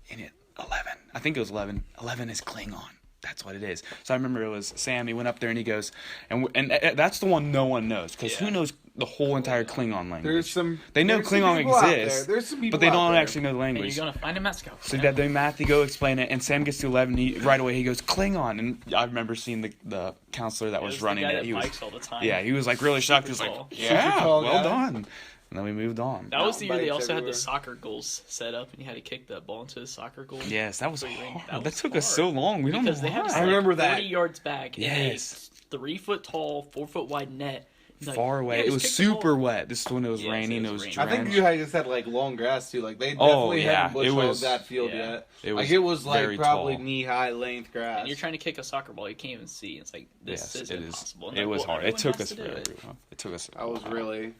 in it 11. I think it was 11. 11 is Klingon. That's what it is. So I remember it was Sam. He went up there and he goes, and that's the one no one knows because who Yeah. knows the whole entire Klingon language? There's some. They know there's some Klingon people out exists, there. There's some people but they out don't there. actually know the And language. you're gonna find him at Scout. So Dad doing math, he go explain it, and Sam gets to 11. Right away he goes Klingon, and I remember seeing the counselor that was running the guy it. That He was bikes all the time. he was like really shocked. He was like, tall. yeah, tall well guy. done. And then we moved on. That was the year they Bikes also had everywhere. the soccer goals set up, and you had to kick the ball into the soccer goal. Yes, that was So you ran- hard. That, was took us hard. so long. We don't know Because they have why. I remember that. 40 yards back. Yes. In a 3 foot tall, 4 foot wide net. Like, Far away. yeah, it just was kick the ball. super wet. This is when it was Yes, raining. it It was was raining. I think drenched. you guys had like long grass too. Like they Oh, definitely yeah. hadn't bush It hogged was- that field yeah. yet. It was Like it was like very probably tall. knee high length grass. And you're trying to kick a soccer ball, you can't even see. It's like, this Yes, is it is. impossible. And It like, was well, hard. It everyone took has us to do forever. it. It took us. I was really.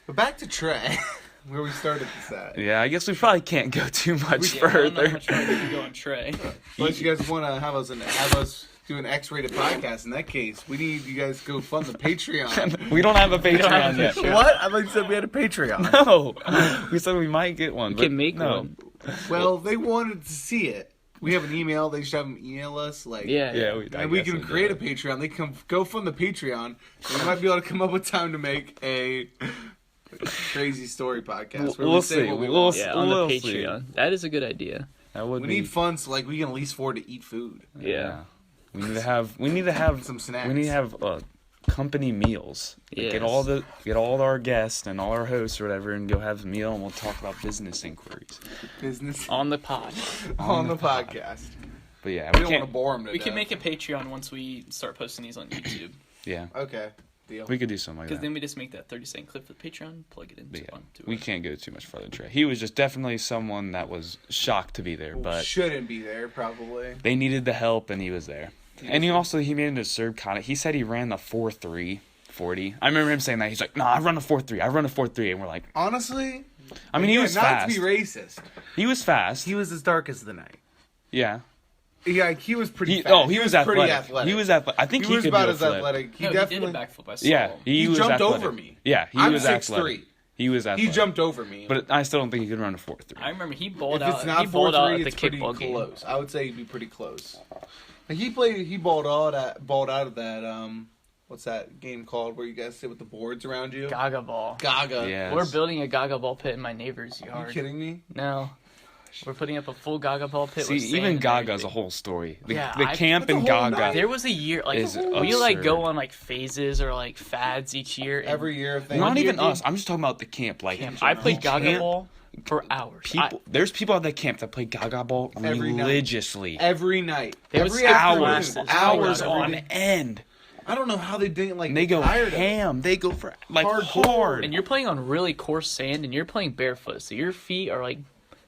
But back to Trey, where we started this at. Yeah, I guess we probably can't go too much Yeah, I don't know further. how much further we can go on Trey. Unless you guys want to have us do an X-rated podcast. In that case, we need you guys to go fund the Patreon. We don't have a Patreon have a yet. Patreon. What? I thought you said we had a Patreon. No, we said we might get one. We but can make no. one. Well, they wanted to see it. We have an email. They should have them email us. Like, Yeah. Yeah, and we can create a Patreon. They can go fund the Patreon. And we might be able to come up with time to make a crazy story podcast. Where We'll we say see. what we We'll want. see. Yeah, on the We'll see. Patreon. That is a good idea. That would We be. need funds so like we can at least afford to eat food. Yeah. We need to have. We need to have Some snacks. We need to have company meals. Like, get all our guests and all our hosts or whatever, and go have a meal, and we'll talk about business inquiries. Business on the pod. on the podcast. But yeah, we don't want to bore them to We death. can make a Patreon once we start posting these on YouTube. Yeah. Okay. Deal. We could do something like that. Because then we just make that 30-second clip for the Patreon, plug it into we can't go too much further. Trey. He was just definitely someone that was shocked to be there, but shouldn't be there probably. They needed the help, and he was there. And he made it a Serb kind of. He said he ran the 4.3 40. I remember him saying that. He's like, "No, I run a 4.3. I run a 4.3," and we're like, honestly, I mean, he was fast. Not to be racist, he was fast. He was as dark as the night. Yeah. Yeah, he was pretty fast. Oh, he was athletic. Pretty athletic. He was athletic. I think he was could about do a as flip. athletic. He did a backflip. I saw him. He was jumped athletic. over me. Yeah, he I'm was 6'3". athletic. He was athletic. He jumped over me. But I still don't think he could run a 4.3. I remember he balled if out. It's not he balled out at the it's pretty kickball game. close. I would say he'd be pretty close. Like he balled out of that what's that game called where you guys sit with the boards around you? Gaga ball. Gaga. Yes. We're building a Gaga ball pit in my neighbor's yard. Are you kidding me? No. We're putting up a full Gaga ball pit. See, with sand even and Gaga's everything. a whole story. The Yeah, camp in That's a whole Gaga. night. There was a year like Is we like absurd. go on like phases or like fads each year. and Every year thing. Not One year, even us. dude. I'm just talking about the camp. Like I played Gaga camp- ball for hours. There's people at that camp that play Gaga ball Every night. religiously. Every night. There was Every hours, afternoon. Hours Every on day. end. I don't know how they didn't like. And they go tired of it. ham. They go for like Hardcore. hard. And you're playing on really coarse sand, and you're playing barefoot, so your feet are like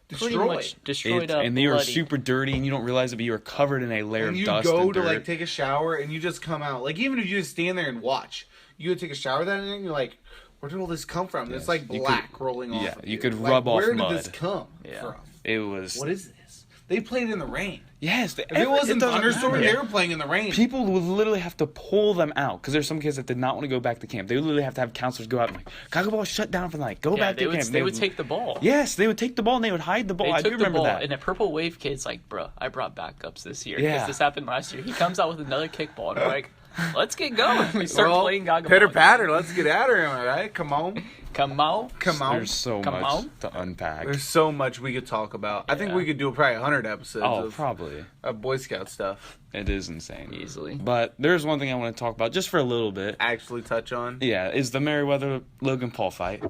pretty Destroyed. much destroyed up. And they are bloody. super dirty, and you don't realize it, but you are covered in a layer And of you dust go and to dirt. like take a shower and you just come out. Like even if you just stand there and watch, you would take a shower that night and you're like, where did all this come from? Yes. It's like You black could- rolling off. yeah, of you could Like, rub off where mud. did this come Yeah. from? It was. What is this? They played in the rain. Yes. If it wasn't doesn't thunderstorm, matter. they were playing in the rain. People would literally have to pull them out because there's some kids that did not want to go back to camp. They would literally have to have counselors go out and like, Gaga ball shut down for the night. Go Yeah, back to camp. they would take the ball. Yes, they would take the ball and they would hide the ball. They I took do the remember ball, that. and a Purple Wave kid's like, bro, I brought backups this year. Yeah. Because this happened last year. He comes out with another kickball, and we're like, let's get going. We start Well, playing Gaga pitter ball. patter. Let's get at her. All right, come on, Come on. come on. There's so Come much on. to unpack. There's so much we could talk about. I think Yeah. we could do probably 100 episodes Oh, of probably. Boy Scout stuff. It is insane. Easily. But there's one thing I want to talk about just for a little bit. Actually touch on. Yeah, is the Merriweather Logan Paul fight.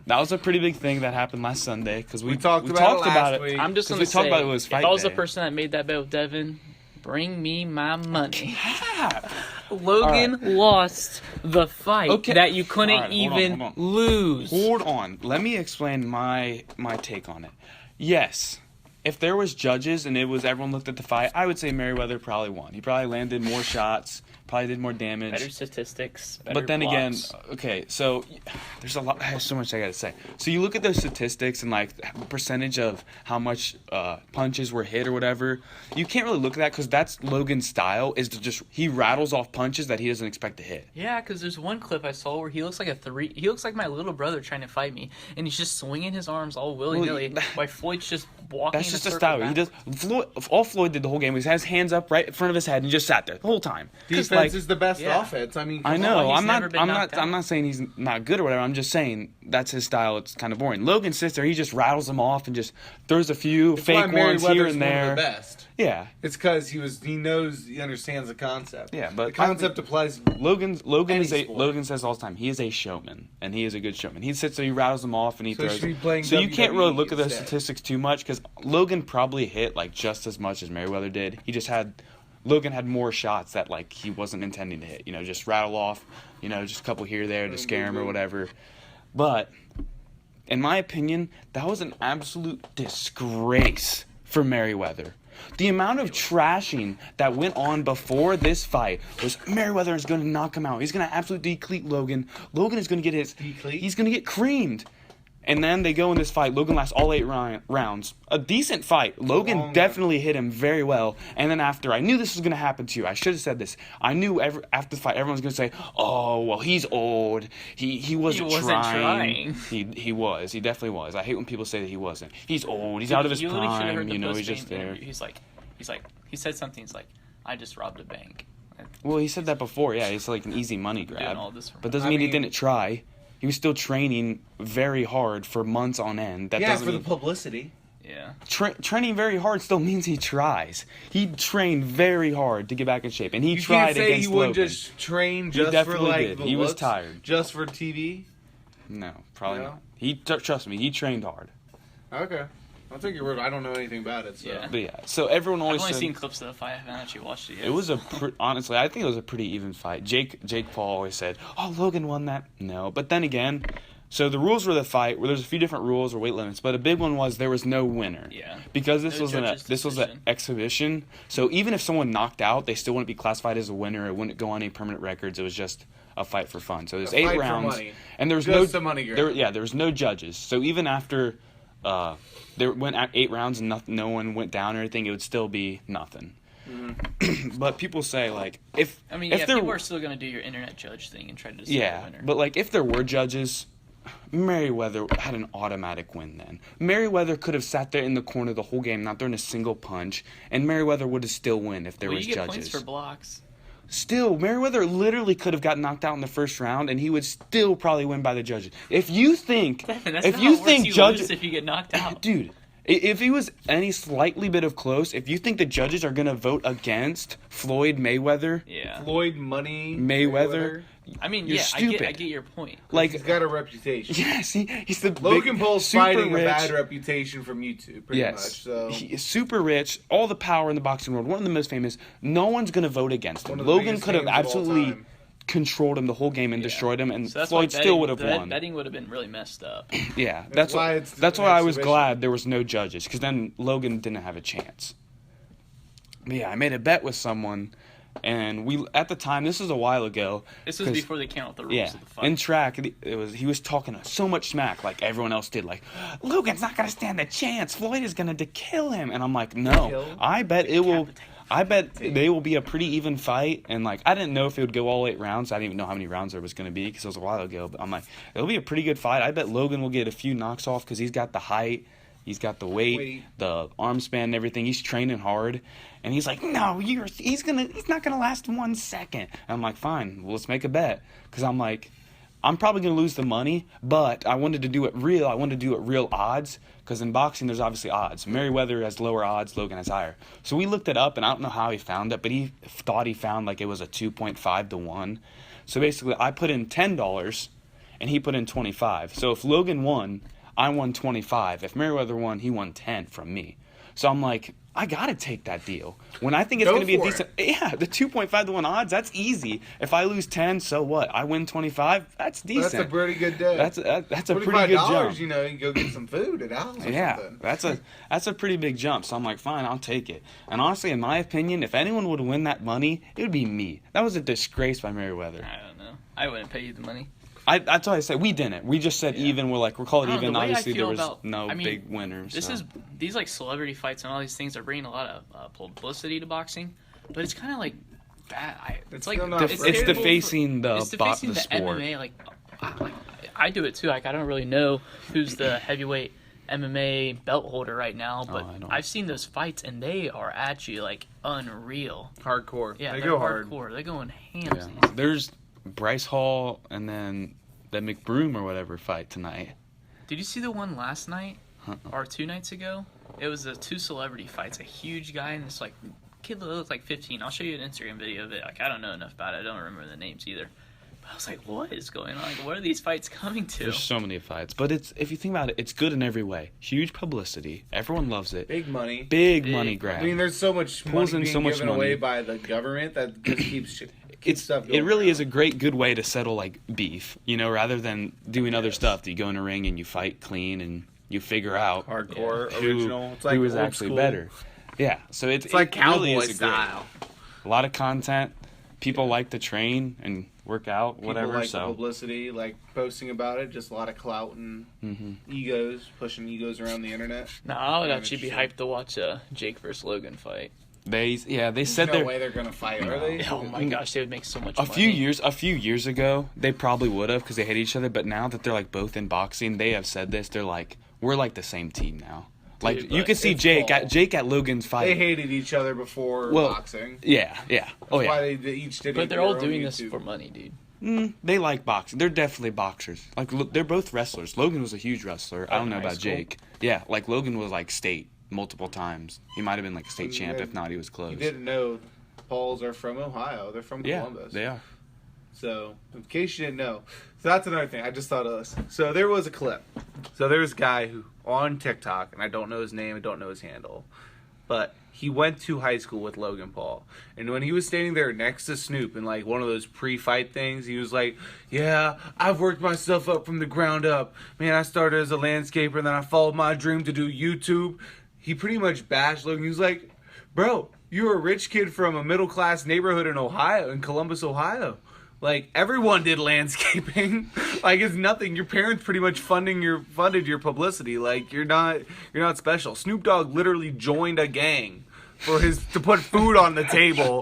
That was a pretty big thing that happened last Sunday because we talked about it last week. I'm just 'Cause going we to talked say, about it was if fight I was the day. person that made that bet with Devin, bring me my money. Yeah. Logan lost the fight Okay. that you couldn't All right, hold on, even hold on. lose. Hold on. Let me explain my take on it. Yes, if there was judges and it was everyone looked at the fight, I would say Merriweather probably won. He probably landed more shots, probably did more damage. Better statistics. Better But then again, blocks. okay, so there's a lot. I have so much I gotta say. So you look at those statistics and like the percentage of how much punches were hit or whatever. You can't really look at that because that's Logan's style. Is to just he rattles off punches that he doesn't expect to hit. Yeah, because there's one clip I saw where he looks like he looks like my little brother trying to fight me, and he's just swinging his arms all willy nilly. While Floyd's just walking. That's in just a a circle style. back. He does. All Floyd did the whole game was had his hands up right in front of his head and he just sat there the whole time. Defense like, is the best yeah. offense. I mean, I come know. on. he's never been knocked out. I'm not saying he's not good or whatever. I'm just saying that's his style. It's kind of boring. Logan sits there. He just rattles them off and just throws a few That's why fake ones here Merriweather's and one there. of the best. Yeah. It's because he understands the concept. Yeah, but the concept applies. Logan Any is a sport. Logan says all the time he is a showman and he is a good showman. He sits there, he rattles them off and he So he throws. should be playing So you can't really WWE look at those instead. statistics too much because Logan probably hit like just as much as Merriweather did. Logan had more shots that like he wasn't intending to hit. You know, just rattle off. You know, just a couple here there to scare him or whatever. But in my opinion, that was an absolute disgrace for Merriweather. The amount of trashing that went on before this fight was Merriweather is going to knock him out. He's going to absolutely decleat Logan. Logan is going to get he's going to get creamed. And then they go in this fight. Logan lasts all 8 rounds. A decent fight. Logan definitely hit him very well. And then after, I knew this was going to happen to you. I should have said this. I knew after the fight, everyone's going to say, oh, well, he's old. He wasn't trying. He was. He definitely was. I hate when people say that he wasn't. He's old. He's out of his prime. You know, he's just there. He's like, he said something. He's like, I just robbed a bank. Well, he said that before. Yeah, it's like an easy money grab. all this for But doesn't I mean he mean- didn't try. He was still training very hard for months on end. That Yeah, doesn't for the mean, publicity. Yeah. Training very hard still means he tries. He trained very hard to get back in shape, and he you tried can't say against he wouldn't Logan. just train just for like did. the He was looks, tired. just for TV. No, probably No? not. Trust me, he trained hard. Okay, I'll take your word. I don't know anything about it. So. Yeah. But yeah, so everyone always I've only said seen clips of the fight. I haven't actually watched it yet. it was honestly, I think it was a pretty even fight. Jake Paul always said, "Oh, Logan won that." No, but then again, so the rules for the fight where there's a few different rules or weight limits, but a big one was there was no winner. Yeah. Because this No was judge's an decision. exhibition, so even if someone knocked out, they still wouldn't be classified as a winner. It wouldn't go on any permanent records. It was just a fight for fun. So there's A fight 8 for rounds, money. and there was Just no a money grab. there was no judges. So even after there went at 8 rounds and no one went down or anything, it would still be nothing. Mm-hmm. But people say like if people are still gonna do your internet judge thing and try to decide the winner. but like if there were judges, Merriweather had an automatic win then. Merriweather could have sat there in the corner the whole game, not throwing a single punch, and Merriweather would have still win if there was you get judges. points for blocks. Still, Merriweather literally could have gotten knocked out in the first round, and he would still probably win by the judges. If you think, Devin, that's if not you how it think works. judges, Lose if you get knocked out. dude, if he was any slightly bit of close, if you think the judges are gonna vote against Floyd Mayweather, Yeah. Floyd Money Mayweather. I mean, You're I stupid. get your point. Like, he's got a reputation. yes, he's the Logan big, Paul's super fighting rich, a bad reputation from YouTube, pretty much. So He is super rich, all the power in the boxing world, one of the most famous. No one's going to vote against him. One of the Logan biggest could have names of all absolutely time. controlled him the whole game and destroyed him, and So that's Floyd why still would have that won. Betting would have been really messed up. Yeah, That's why it's that's an why I was exhibition. glad there was no judges, because then Logan didn't have a chance. But yeah, I made a bet with someone, and we at the time, this was a while ago. This was 'cause- before they came out with the rules Yeah, of the fight. in track, he was talking so much smack like everyone else did. Like, Logan's not gonna stand a chance. Floyd is gonna kill him, and I'm like, no. Kill? I bet it will. Decapitate. I bet they will be a pretty even fight, and like I didn't know if it would go all 8 rounds. I didn't even know how many rounds there was gonna be because it was a while ago. But I'm like, it'll be a pretty good fight. I bet Logan will get a few knocks off because he's got the height, he's got the weight, the arm span, and everything. He's training hard. And he's like, no, he's not gonna last 1 second. And I'm like, fine, well, let's make a bet. Because I'm like, I'm probably gonna lose the money, but I wanted to do it real. I wanted to do it real odds. Because in boxing, there's obviously odds. Merriweather has lower odds, Logan has higher. So we looked it up, and I don't know how he found it, but he thought he found like it was a 2.5 to 1. So basically, I put in $10, and he put in 25. So if Logan won, I won 25. If Merriweather won, he won 10 from me. So I'm like, I gotta take that deal. When I think it's gonna be a decent, the 2.5 to 1 odds, that's easy. If I lose 10, so what? I win 25, that's decent. that's a pretty good day. That's a pretty good jump. You know, you can go get some food at Al's or Yeah, something. that's a pretty big jump. So I'm like, fine, I'll take it. And honestly, in my opinion, if anyone would win that money, it would be me. That was a disgrace by Merriweather. I don't know. I wouldn't pay you the money. That's why I said we didn't. We just said even. We'll call it I don't know, even. the way I Obviously, there feel was about- no I mean, big winners. This so. is these like celebrity fights and all these things are bringing a lot of publicity to boxing, but it's kind of like bad. It's like still not It's fair. defacing the it's defacing the sport. MMA. Like I do it too. Like I don't really know who's the heavyweight MMA belt holder right now, but I don't. I've seen those fights and they are at you like unreal. Hardcore. Yeah, they they're go hard. hardcore. They're going Yeah. hams. There's Bryce Hall and then the McBroom or whatever fight tonight. Did you see the one last night Uh-uh. or 2 nights ago? It was the 2 celebrity fights. A huge guy and this like kid that looks like 15. I'll show you an Instagram video of it. Like I don't know enough about it. I don't remember the names either. But I was like, what is going on? Like, what are these fights coming to? There's so many fights, but if you think about it, it's good in every way. Huge publicity, everyone loves it. Big money. Big Big. money grab. I mean, there's so much Pulls money in being so much given money. away by the government that just keeps It's stuff going it really around. is a great good way to settle like beef, rather than doing other stuff. You go in a ring and you fight clean and you figure out Hardcore, who, original. It's like who is old actually school. better. Yeah, so It's like it really cowboy is a great- style. A lot of content. People like to train and work out, whatever. People like the so publicity, like posting about it. Just a lot of clout and egos, pushing egos around the internet. No, I would Yeah, actually be interesting. hyped to watch Jake versus Logan fight. they said There's no they're way they're gonna fight, are they? Oh my gosh, they would make so much a money. few years ago they probably would have because they hate each other. But now that they're like both in boxing, they have said this. They're like, we're like the same team now. Like Dude, you but could see it's Jake Paul. at Logan's fight. They hated each other before Well, boxing. Yeah. Oh That's yeah. why they each did. But they're all their own doing this YouTube. for money, dude. They like boxing. They're definitely boxers. Like, they're both wrestlers. Logan was a huge wrestler. I don't know about Jake. Yeah, like, Logan was, like, state multiple times. He might have been, like, a state champ. If not, he was close. You didn't know Pauls are from Ohio. They're from Columbus. Yeah, they are. So, in case you didn't know. So, that's another thing. I just thought of this. So, there was a clip. So, there was a guy who, on TikTok, and I don't know his name, I don't know his handle, but he went to high school with Logan Paul. And when he was standing there next to Snoop in, like, one of those pre-fight things, he was like, yeah, I've worked myself up from the ground up. Man, I started as a landscaper, and then I followed my dream to do YouTube. He pretty much bashed Logan. He was like, bro, you're a rich kid from a middle-class neighborhood in Ohio, in Columbus, Ohio. Like, everyone did landscaping. Like, it's nothing. Your parents pretty much funded your publicity. Like, you're not special. Snoop Dogg literally joined a gang to put food on the table.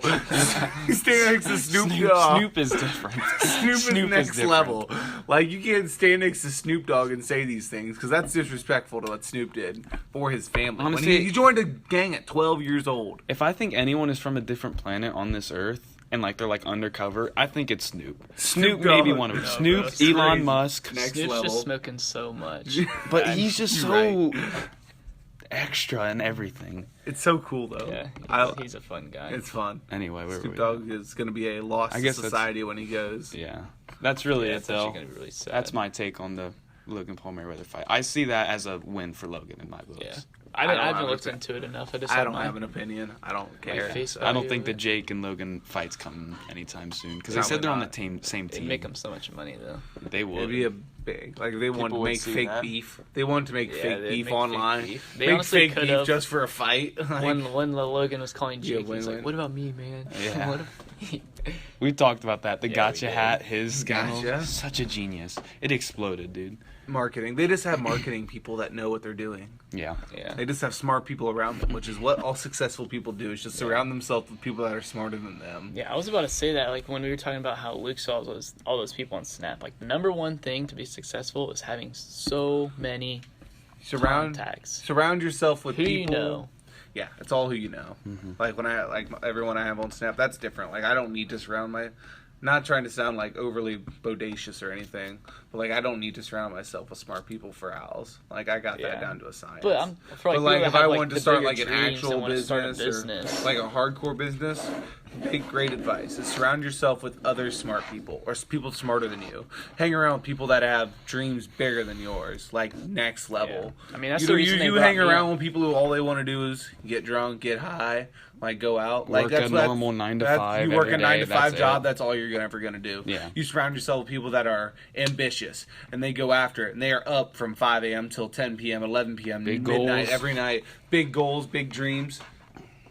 He's standing next to Snoop Dogg. Snoop is different. Snoop is next level. Like, you can't stand next to Snoop Dogg and say these things because that's disrespectful to what Snoop did for his family. Honestly, he joined a gang at 12 years old. If I think anyone is from a different planet on this earth, and, like, they're, like, undercover, I think it's Snoop. Snoop may be one of them. Snoop, crazy. Elon Musk. Next Snoop's level. just smoking so much. But he's just You're so right. extra in everything. It's so cool, though. Yeah, he's a fun guy. It's fun. Anyway, where Snoop were we? Dogg is going to be a loss to society when he goes. Yeah. That's really it, it's though. actually gonna be really sad. That's my take on the Logan Paul Mayweather fight. I see that as a win for Logan in my books. Yeah. I I don't haven't have looked a- into it enough. I don't have an opinion. I don't care. Facebook. I don't think the Jake and Logan fight's coming anytime soon because they Probably said they're on the not. same It'd team. make them so much money though. They would. It'd be a big, like they wanted to would make see fake that. beef. They wanted to make Yeah, fake they'd beef make fake online. beef. They Make honestly fake beef could've. just for a fight. Like, When Logan was calling Jake, he was win-win. like, "What about me, man? Yeah. What if-" We talked about that. The Yeah, we gotcha did. hat, his Gotcha. scandal, such a genius. It exploded, dude. marketing. They just have marketing people that know what they're doing. Yeah. Yeah. They just have smart people around them, which is what all successful people do, is just surround themselves with people that are smarter than them. Yeah, I was about to say that, like, when we were talking about how Luke saw all those people on Snap, like, the number one thing to be successful is having so many contacts. Surround yourself with Who people. you know. Yeah, it's all who you know. Mm-hmm. Like when everyone I have on Snap, that's different. Like I don't need to surround not trying to sound like overly bodacious or anything, but like I don't need to surround myself with smart people for owls. Like I got that Yeah. down to a science. But for But like people if that I have, wanted to the start bigger like an dreams actual and wanna start a business or like a hardcore business, great advice is surround yourself with other smart people or people smarter than you. Hang around with people that have dreams bigger than yours, like next level. Yeah. I mean, that's you the reason they you brought hang me around on. with people who all they want to do is get drunk, get high, like go out, like Work that's a normal 9 to 5 You work a every 9 to day, 5 that's job. it. That's all you're ever gonna do. Yeah. You surround yourself with people that are ambitious and they go after it and they are up from 5 a.m. till 10 p.m., 11 p.m., Big midnight goals. every night. Big goals, big dreams.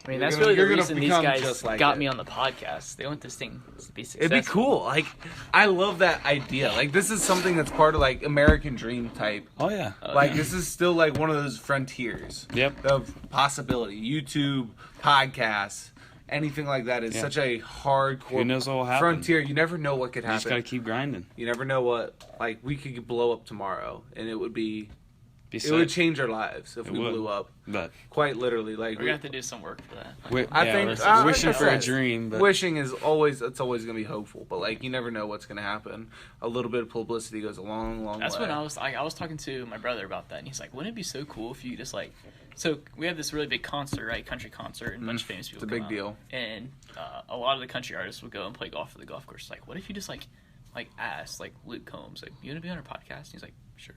I mean, You're that's gonna- really the you're gonna reason these become guys just like got it. me on the podcast. They want this thing to be successful. It'd be cool. Like I love that idea. Like this is something that's part of like American dream type. Oh yeah. Like this is still like one of those frontiers. Yep. Of possibility. YouTube, podcasts, anything like that is Yeah. such a hardcore Who knows what will happen? frontier. You never know what could You just gotta happen. keep grinding. You never know what like we could blow up tomorrow and it would Be it would sick. change our lives if It we would. blew up. But Quite literally. Like We're gonna have to do some work for that. I think we're wishing like I for a said, dream, but wishing is always gonna be hopeful, but like you never know what's gonna happen. A little bit of publicity goes a long, long That's way. when I was talking to my brother about that, and he's like, "Wouldn't it be so cool if you just like?" So we have this really big concert, right? Country concert, and a bunch of famous people. It's a big come out. deal. And a lot of the country artists would go and play golf at the golf course. Like, what if you just like ask like Luke Combs, like, "You want to be on our podcast?" And he's like, "Sure."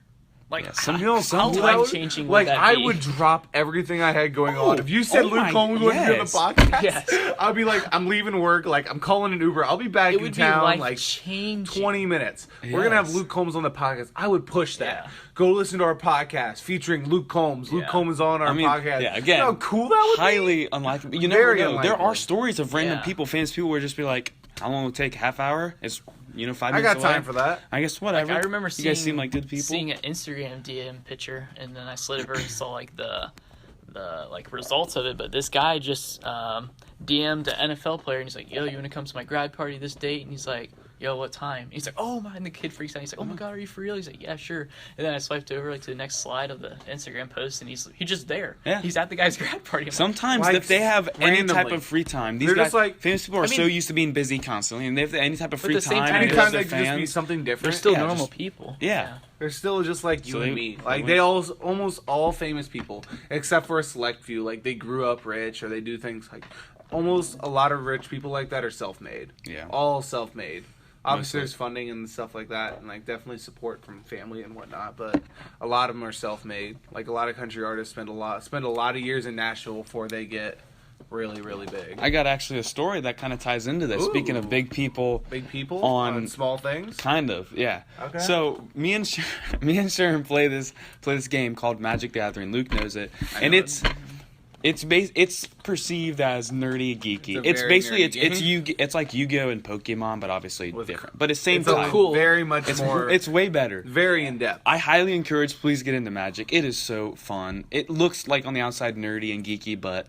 Like, Yeah, some- You know, some- how life would- changing would Like that I be? would drop everything I had going Oh, on. If you said oh Luke my- Combs would be on the yes. podcast, Yes. I'd be like, I'm leaving work. Like I'm calling an Uber. I'll be back it in would be town life like changing. 20 minutes. We're gonna have Yes. Luke Combs on the podcast. I would push that. Yeah. Go listen to our podcast featuring Luke Combs. Luke Yeah. Combs is on our I mean, podcast. yeah, again, you know how cool that would be. highly unlikely. You never Very know. There unlikely. are stories of random Yeah. people, famous people, where just be like, "How long will it take? Half hour? It's 5 I minutes got time away." for that. I guess whatever. Like, I remember you guys seem like good people. seeing an Instagram DM picture, and then I slid over and saw like the like results of it. But this guy just DM'd an NFL player, and he's like, "Yo, you want to come to my grad party this date?" And he's like, yo, what time? He's like, oh my, and the kid freaks out. He's like, oh my God, are you for real? He's like, yeah, sure. And then I swiped over like to the next slide of the Instagram post, and he's just there. Yeah. He's at the guy's grad party. Sometimes like, if they have any randomly. type of free time, these They're guys, just like, famous people are so used to being busy constantly, and if they have any type of free at the same time, time, and they anytime love they their can just be fans, something different. They're still Yeah, normal just- people. yeah. They're still just like you So and they- me. they Like went- they almost all famous people, except for a select few. Like they grew up rich or they do things like. Almost a lot of rich people like that are self-made. Yeah. All self-made. Obviously, Mostly. there's funding and stuff like that, and like definitely support from family and whatnot. But a lot of them are self-made. Like a lot of country artists spend a lot of years in Nashville before they get really, really big. I got actually a story that kind of ties into this. Ooh. Speaking of big people, Big people on small things. kind of, yeah. Okay. So me and Sharon play this game called Magic the Gathering. Luke knows it, and know it's perceived as nerdy and geeky. It's a It's very basically nerdy it's like Yu-Gi-Oh and Pokemon, but obviously different. But at the same It's time, cool. very much it's more. it's way better. very in depth. I highly encourage. Please get into Magic. It is so fun. It looks like on the outside nerdy and geeky, but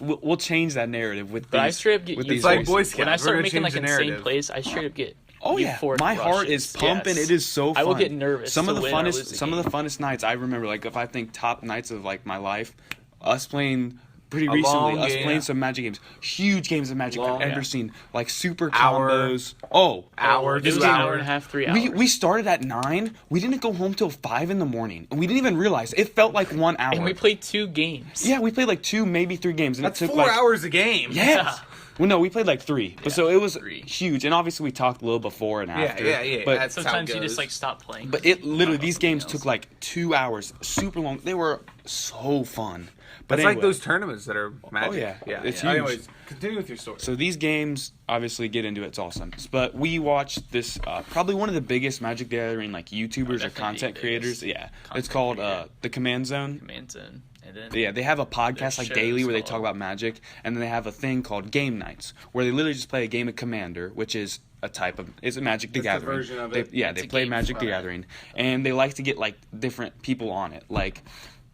we'll change that narrative with But I these. straight up get with you. these like races. Boy Scouts. When I We're start gonna making change like the insane narrative. plays, I straight up get. Oh yeah, euphoric my heart rushes. is pumping. Yes. It is so fun. I will get nervous. Some to of the win or lose funnest, some of the funnest nights I remember. Like if I think top nights of like my life, us playing pretty recently, long us game. playing some Magic games, huge games of Magic Long, I've ever yeah. seen, like super Hour. combos. Oh, Hour, This 2 was an hours. hour and a half, 3 hours. we started at 9. We didn't go home till 5 in the morning, and we didn't even realize it felt like 1 hour. and we played 2 games. Yeah, we played like 2, maybe 3 games, and That's it took 4 like hours a game. Yes. Yeah. Well, no, we played like 3, but so it was 3. huge, and obviously we talked a little before and after. yeah. But That's how it Sometimes you goes. just like stop playing. But it literally, these games else. took like 2 hours, super long. They were so fun. But It's anyway, like those tournaments that are Magic. yeah. It's yeah. huge. Anyways, continue with your story. So these games, obviously, get into it. It's awesome. But we watched this, probably one of the biggest Magic the Gathering like YouTubers or definitely content the creators. biggest Yeah, it's content called creator. the Command Zone. Command Zone. And then Yeah, they have a podcast Their like daily show's where they talk called- about Magic, and then they have a thing called Game Nights where they literally just play a game of Commander, which is a type of it's a Magic the It's a Gathering. version of They- it. yeah, It's they a play game Magic the format. Gathering, and they like to get like different people on it, like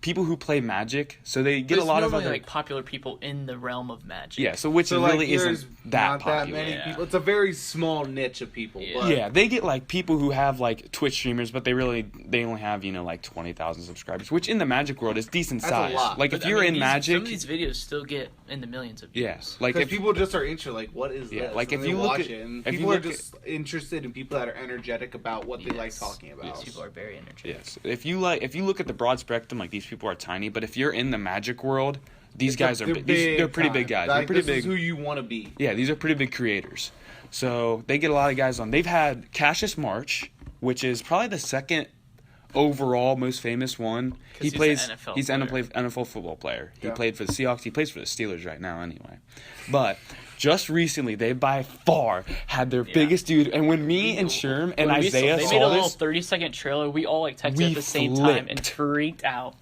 people who play Magic. So they get there's a lot of normally, other like popular people in the realm of Magic. yeah. So which So, like, really there's isn't that not popular. that many Yeah. people. It's a very small niche of people. Yeah. But Yeah, they get like people who have like Twitch streamers, but they only have like 20,000 subscribers, which in the Magic world is decent That's a size. lot. Like But, if I you're mean, in some Magic, of these videos still get in the millions of views. yes, like because if people just are interested, like, what is Yeah, this? like, And if they you look watch at- it, and if you people are look at- just interested in people that are energetic about what they like Yes. talking about. These people are very energetic. yes, if you look at the broad spectrum, like these people are tiny, but if you're in the Magic world, these guys are they're pretty big guys. Like, They're pretty this big. is who you want to be. Yeah, these are pretty big creators. So they get a lot of guys on. They've had Cassius Marsh, which is probably the second overall most famous one. He he's an plays. NFL He's an player. NFL football player. He Yeah. played for the Seahawks. He plays for the Steelers right now, anyway. But just recently, they by far had their biggest dude. And when me and Sherm and When we Isaiah they made saw a little this, 30-second trailer. We all like texted We at the same time and flipped. freaked out.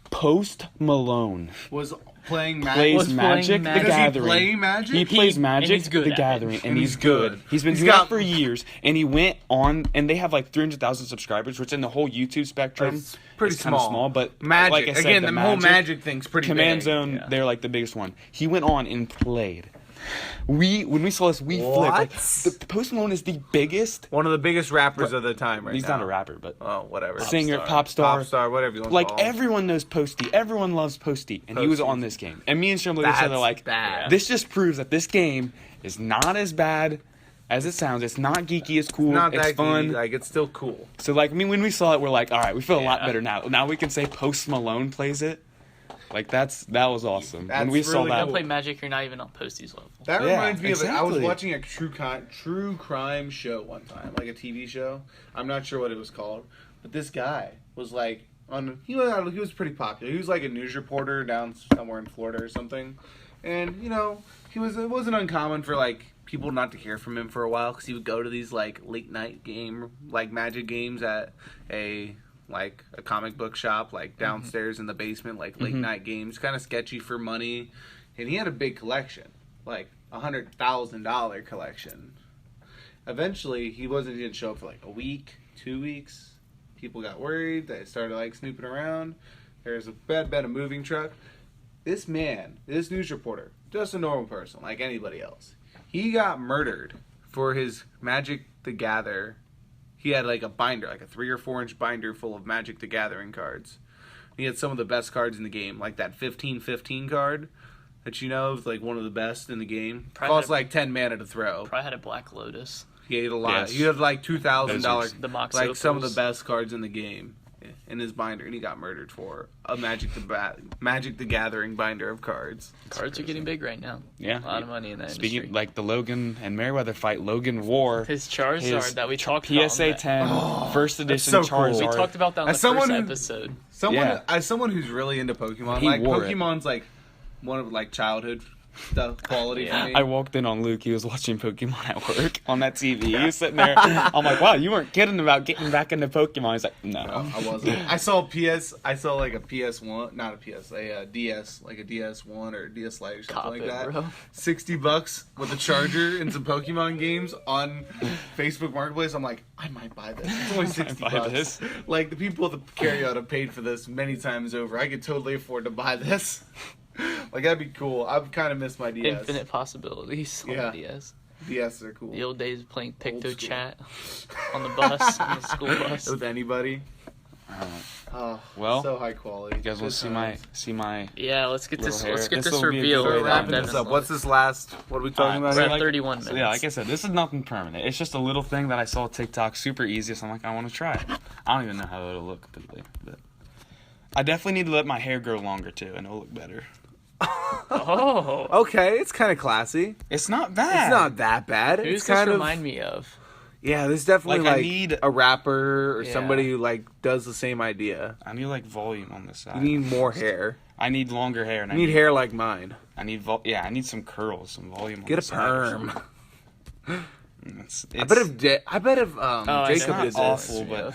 Post Malone Was playing plays Magic. Was playing Magic the Magic. Does he Gathering. play Magic? He plays and Magic he's good the at it. Gathering, and And he's he's good. good. He's been He's doing got- it for years, and he went on, and they have like 300,000 subscribers, which in the whole YouTube spectrum It's pretty is kind of small. small. But Magic. like I said, Again, the whole Magic thing's pretty Command big. Zone, yeah. they're like the biggest one. He went on and played. When we saw this, we flipped. Like, What? the Post Malone is the biggest. One of the biggest rappers of the time right He's now. not a rapper, but Oh, whatever. singer, star. pop star. Pop star, whatever you want to Like call him. everyone knows Posty. Everyone loves Posty, and he was Posty. on this game. And me and Sherm looked at each other That's like, bad. this just proves that this game is not as bad as it sounds. It's not geeky. It's cool. Not It's that fun. geeky, like it's still cool. So like, I mean, when we saw it, we're like, all right, we feel a lot Yeah. better now. Now we can say Post Malone plays it. Like that was awesome. That's When we saw really that, Don't play Magic. You're not even on Posty's level. That Yeah, reminds me of it. I was exactly. watching a true crime show one time, like a TV show. I'm not sure what it was called, but this guy was like he was pretty popular. He was like a news reporter down somewhere in Florida or something, and it wasn't uncommon for like people not to hear from him for a while because he would go to these like late night Magic games at a comic book shop, like downstairs in the basement, like late night games, kind of sketchy for money. And he had a big collection, like $100,000 collection. Eventually, he didn't show up for like a week, 2 weeks. People got worried. They started like snooping around. There's a bed, a moving truck. This man, this news reporter, just a normal person like anybody else, he got murdered for his Magic the Gather, he had like a binder, like a 3 or 4 inch binder full of Magic the Gathering cards. He had some of the best cards in the game, like that 15-15 card that you know is like one of the best in the game. Costs like 10 mana to throw. Probably had a Black Lotus. He ate a lot. Yes. He had like $2,000, The Mox like Opals. some of the best cards in the game in his binder, and he got murdered for a Magic the Gathering binder of cards. Cards are getting big right now. Yeah. A lot of money in that Speaking industry. like the Logan and Meriwether fight, Logan wore His Charizard that we talked PSA about. 10 first edition so cool. Charizard. We talked about that on the first episode. As someone who's really into Pokemon, He like wore it. Pokemon's like one of like childhood stuff quality for me. I walked in on Luke. He was watching Pokemon at work on that TV. He was sitting there. I'm like, wow, you weren't kidding about getting back into Pokemon. He's like, no. I wasn't. I saw like a PS1, not a PS, a DS, like a DS1 or a DS Lite or something like that. Bro. $60 with a charger and some Pokemon games on Facebook Marketplace. I'm like, I might buy this. It's only $60. this. Like the people at the carryout have paid for this many times over. I could totally afford to buy this. Like that'd be cool. I've kind of missed my DS. Infinite possibilities on Yeah. the DS. DS are cool. The old days of playing Old Picto school. Chat on the bus, on the school bus. With anybody. Oh, Well, so high quality. You guys want to see my Yeah, let's get this. Little Let's hair. get This this will be a reveal. good way We're to wrapping Devin. this up. What's this last? What are we talking about? We're here? at 31 minutes. So yeah, like I said, this is nothing permanent. It's just a little thing that I saw on TikTok, super easy. So I'm like, I want to try it. I don't even know how it'll look completely, but I definitely need to let my hair grow longer too, and it'll look better. Oh, Okay, it's kind of classy. It's not bad. It's not that bad. who's It's this kind of remind me of? yeah. There's definitely Like, I like need- a rapper or Yeah. somebody who like does the same idea. I need like volume on this side. You need more hair. I need longer hair, and You need hair like mine. I need I need some curls, some volume. On Get the a side or perm. something. It's, I bet if I Jacob know. did it's this, awful, but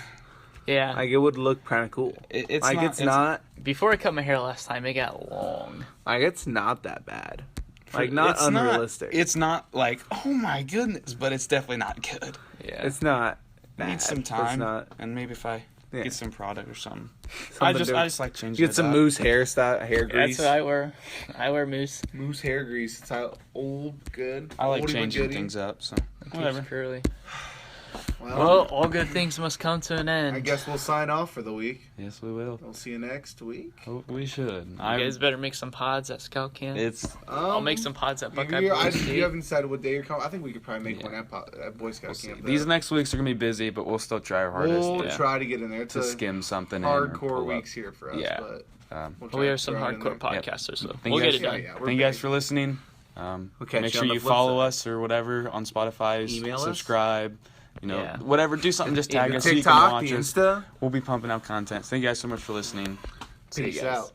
Yeah. like it would look kind of cool. it's like not, it's not Before I cut my hair last time, it got long. like it's not that bad. Like not it's unrealistic. It's not like, oh my goodness, but it's definitely not good. Yeah. It's not. I Bad. need some It's time, not. and maybe if I Yeah. get some product or something. Something I different. just like changing. Get some it up. moose hair grease. That's what I wear. I wear mousse. Moose hair grease. It's how old, good. I like oldie but changing goodie. things up, so Keeps whatever. curly. Well, Well, all good things must come to an end. I guess we'll sign off for the week. Yes, we will. We'll see you next week. Hope we should. You guys better make some pods at Scout Camp. It's I'll make some pods at Buckeye You Boys State. haven't said what day you're coming. I think we could probably make Yeah. one at Boy Scout camp. these next weeks are gonna be busy, but we'll still try our hardest We'll to try to get in there. It's to a skim something in or hardcore pull up. weeks here for us. Yeah. But we'll We try are to some throw it in hardcore there. podcasters, so Thank we'll you get guys- it done. Yeah, we're Thank you guys big. for listening. catch Make you sure on the you flip follow side. us or whatever on Spotify. Email us. Subscribe. You know, Yeah. whatever. Do something. Just tag The us so you can TikTok, watch the us. Insta. We'll be pumping out content. Thank you guys so much for listening. See you Peace guys. out.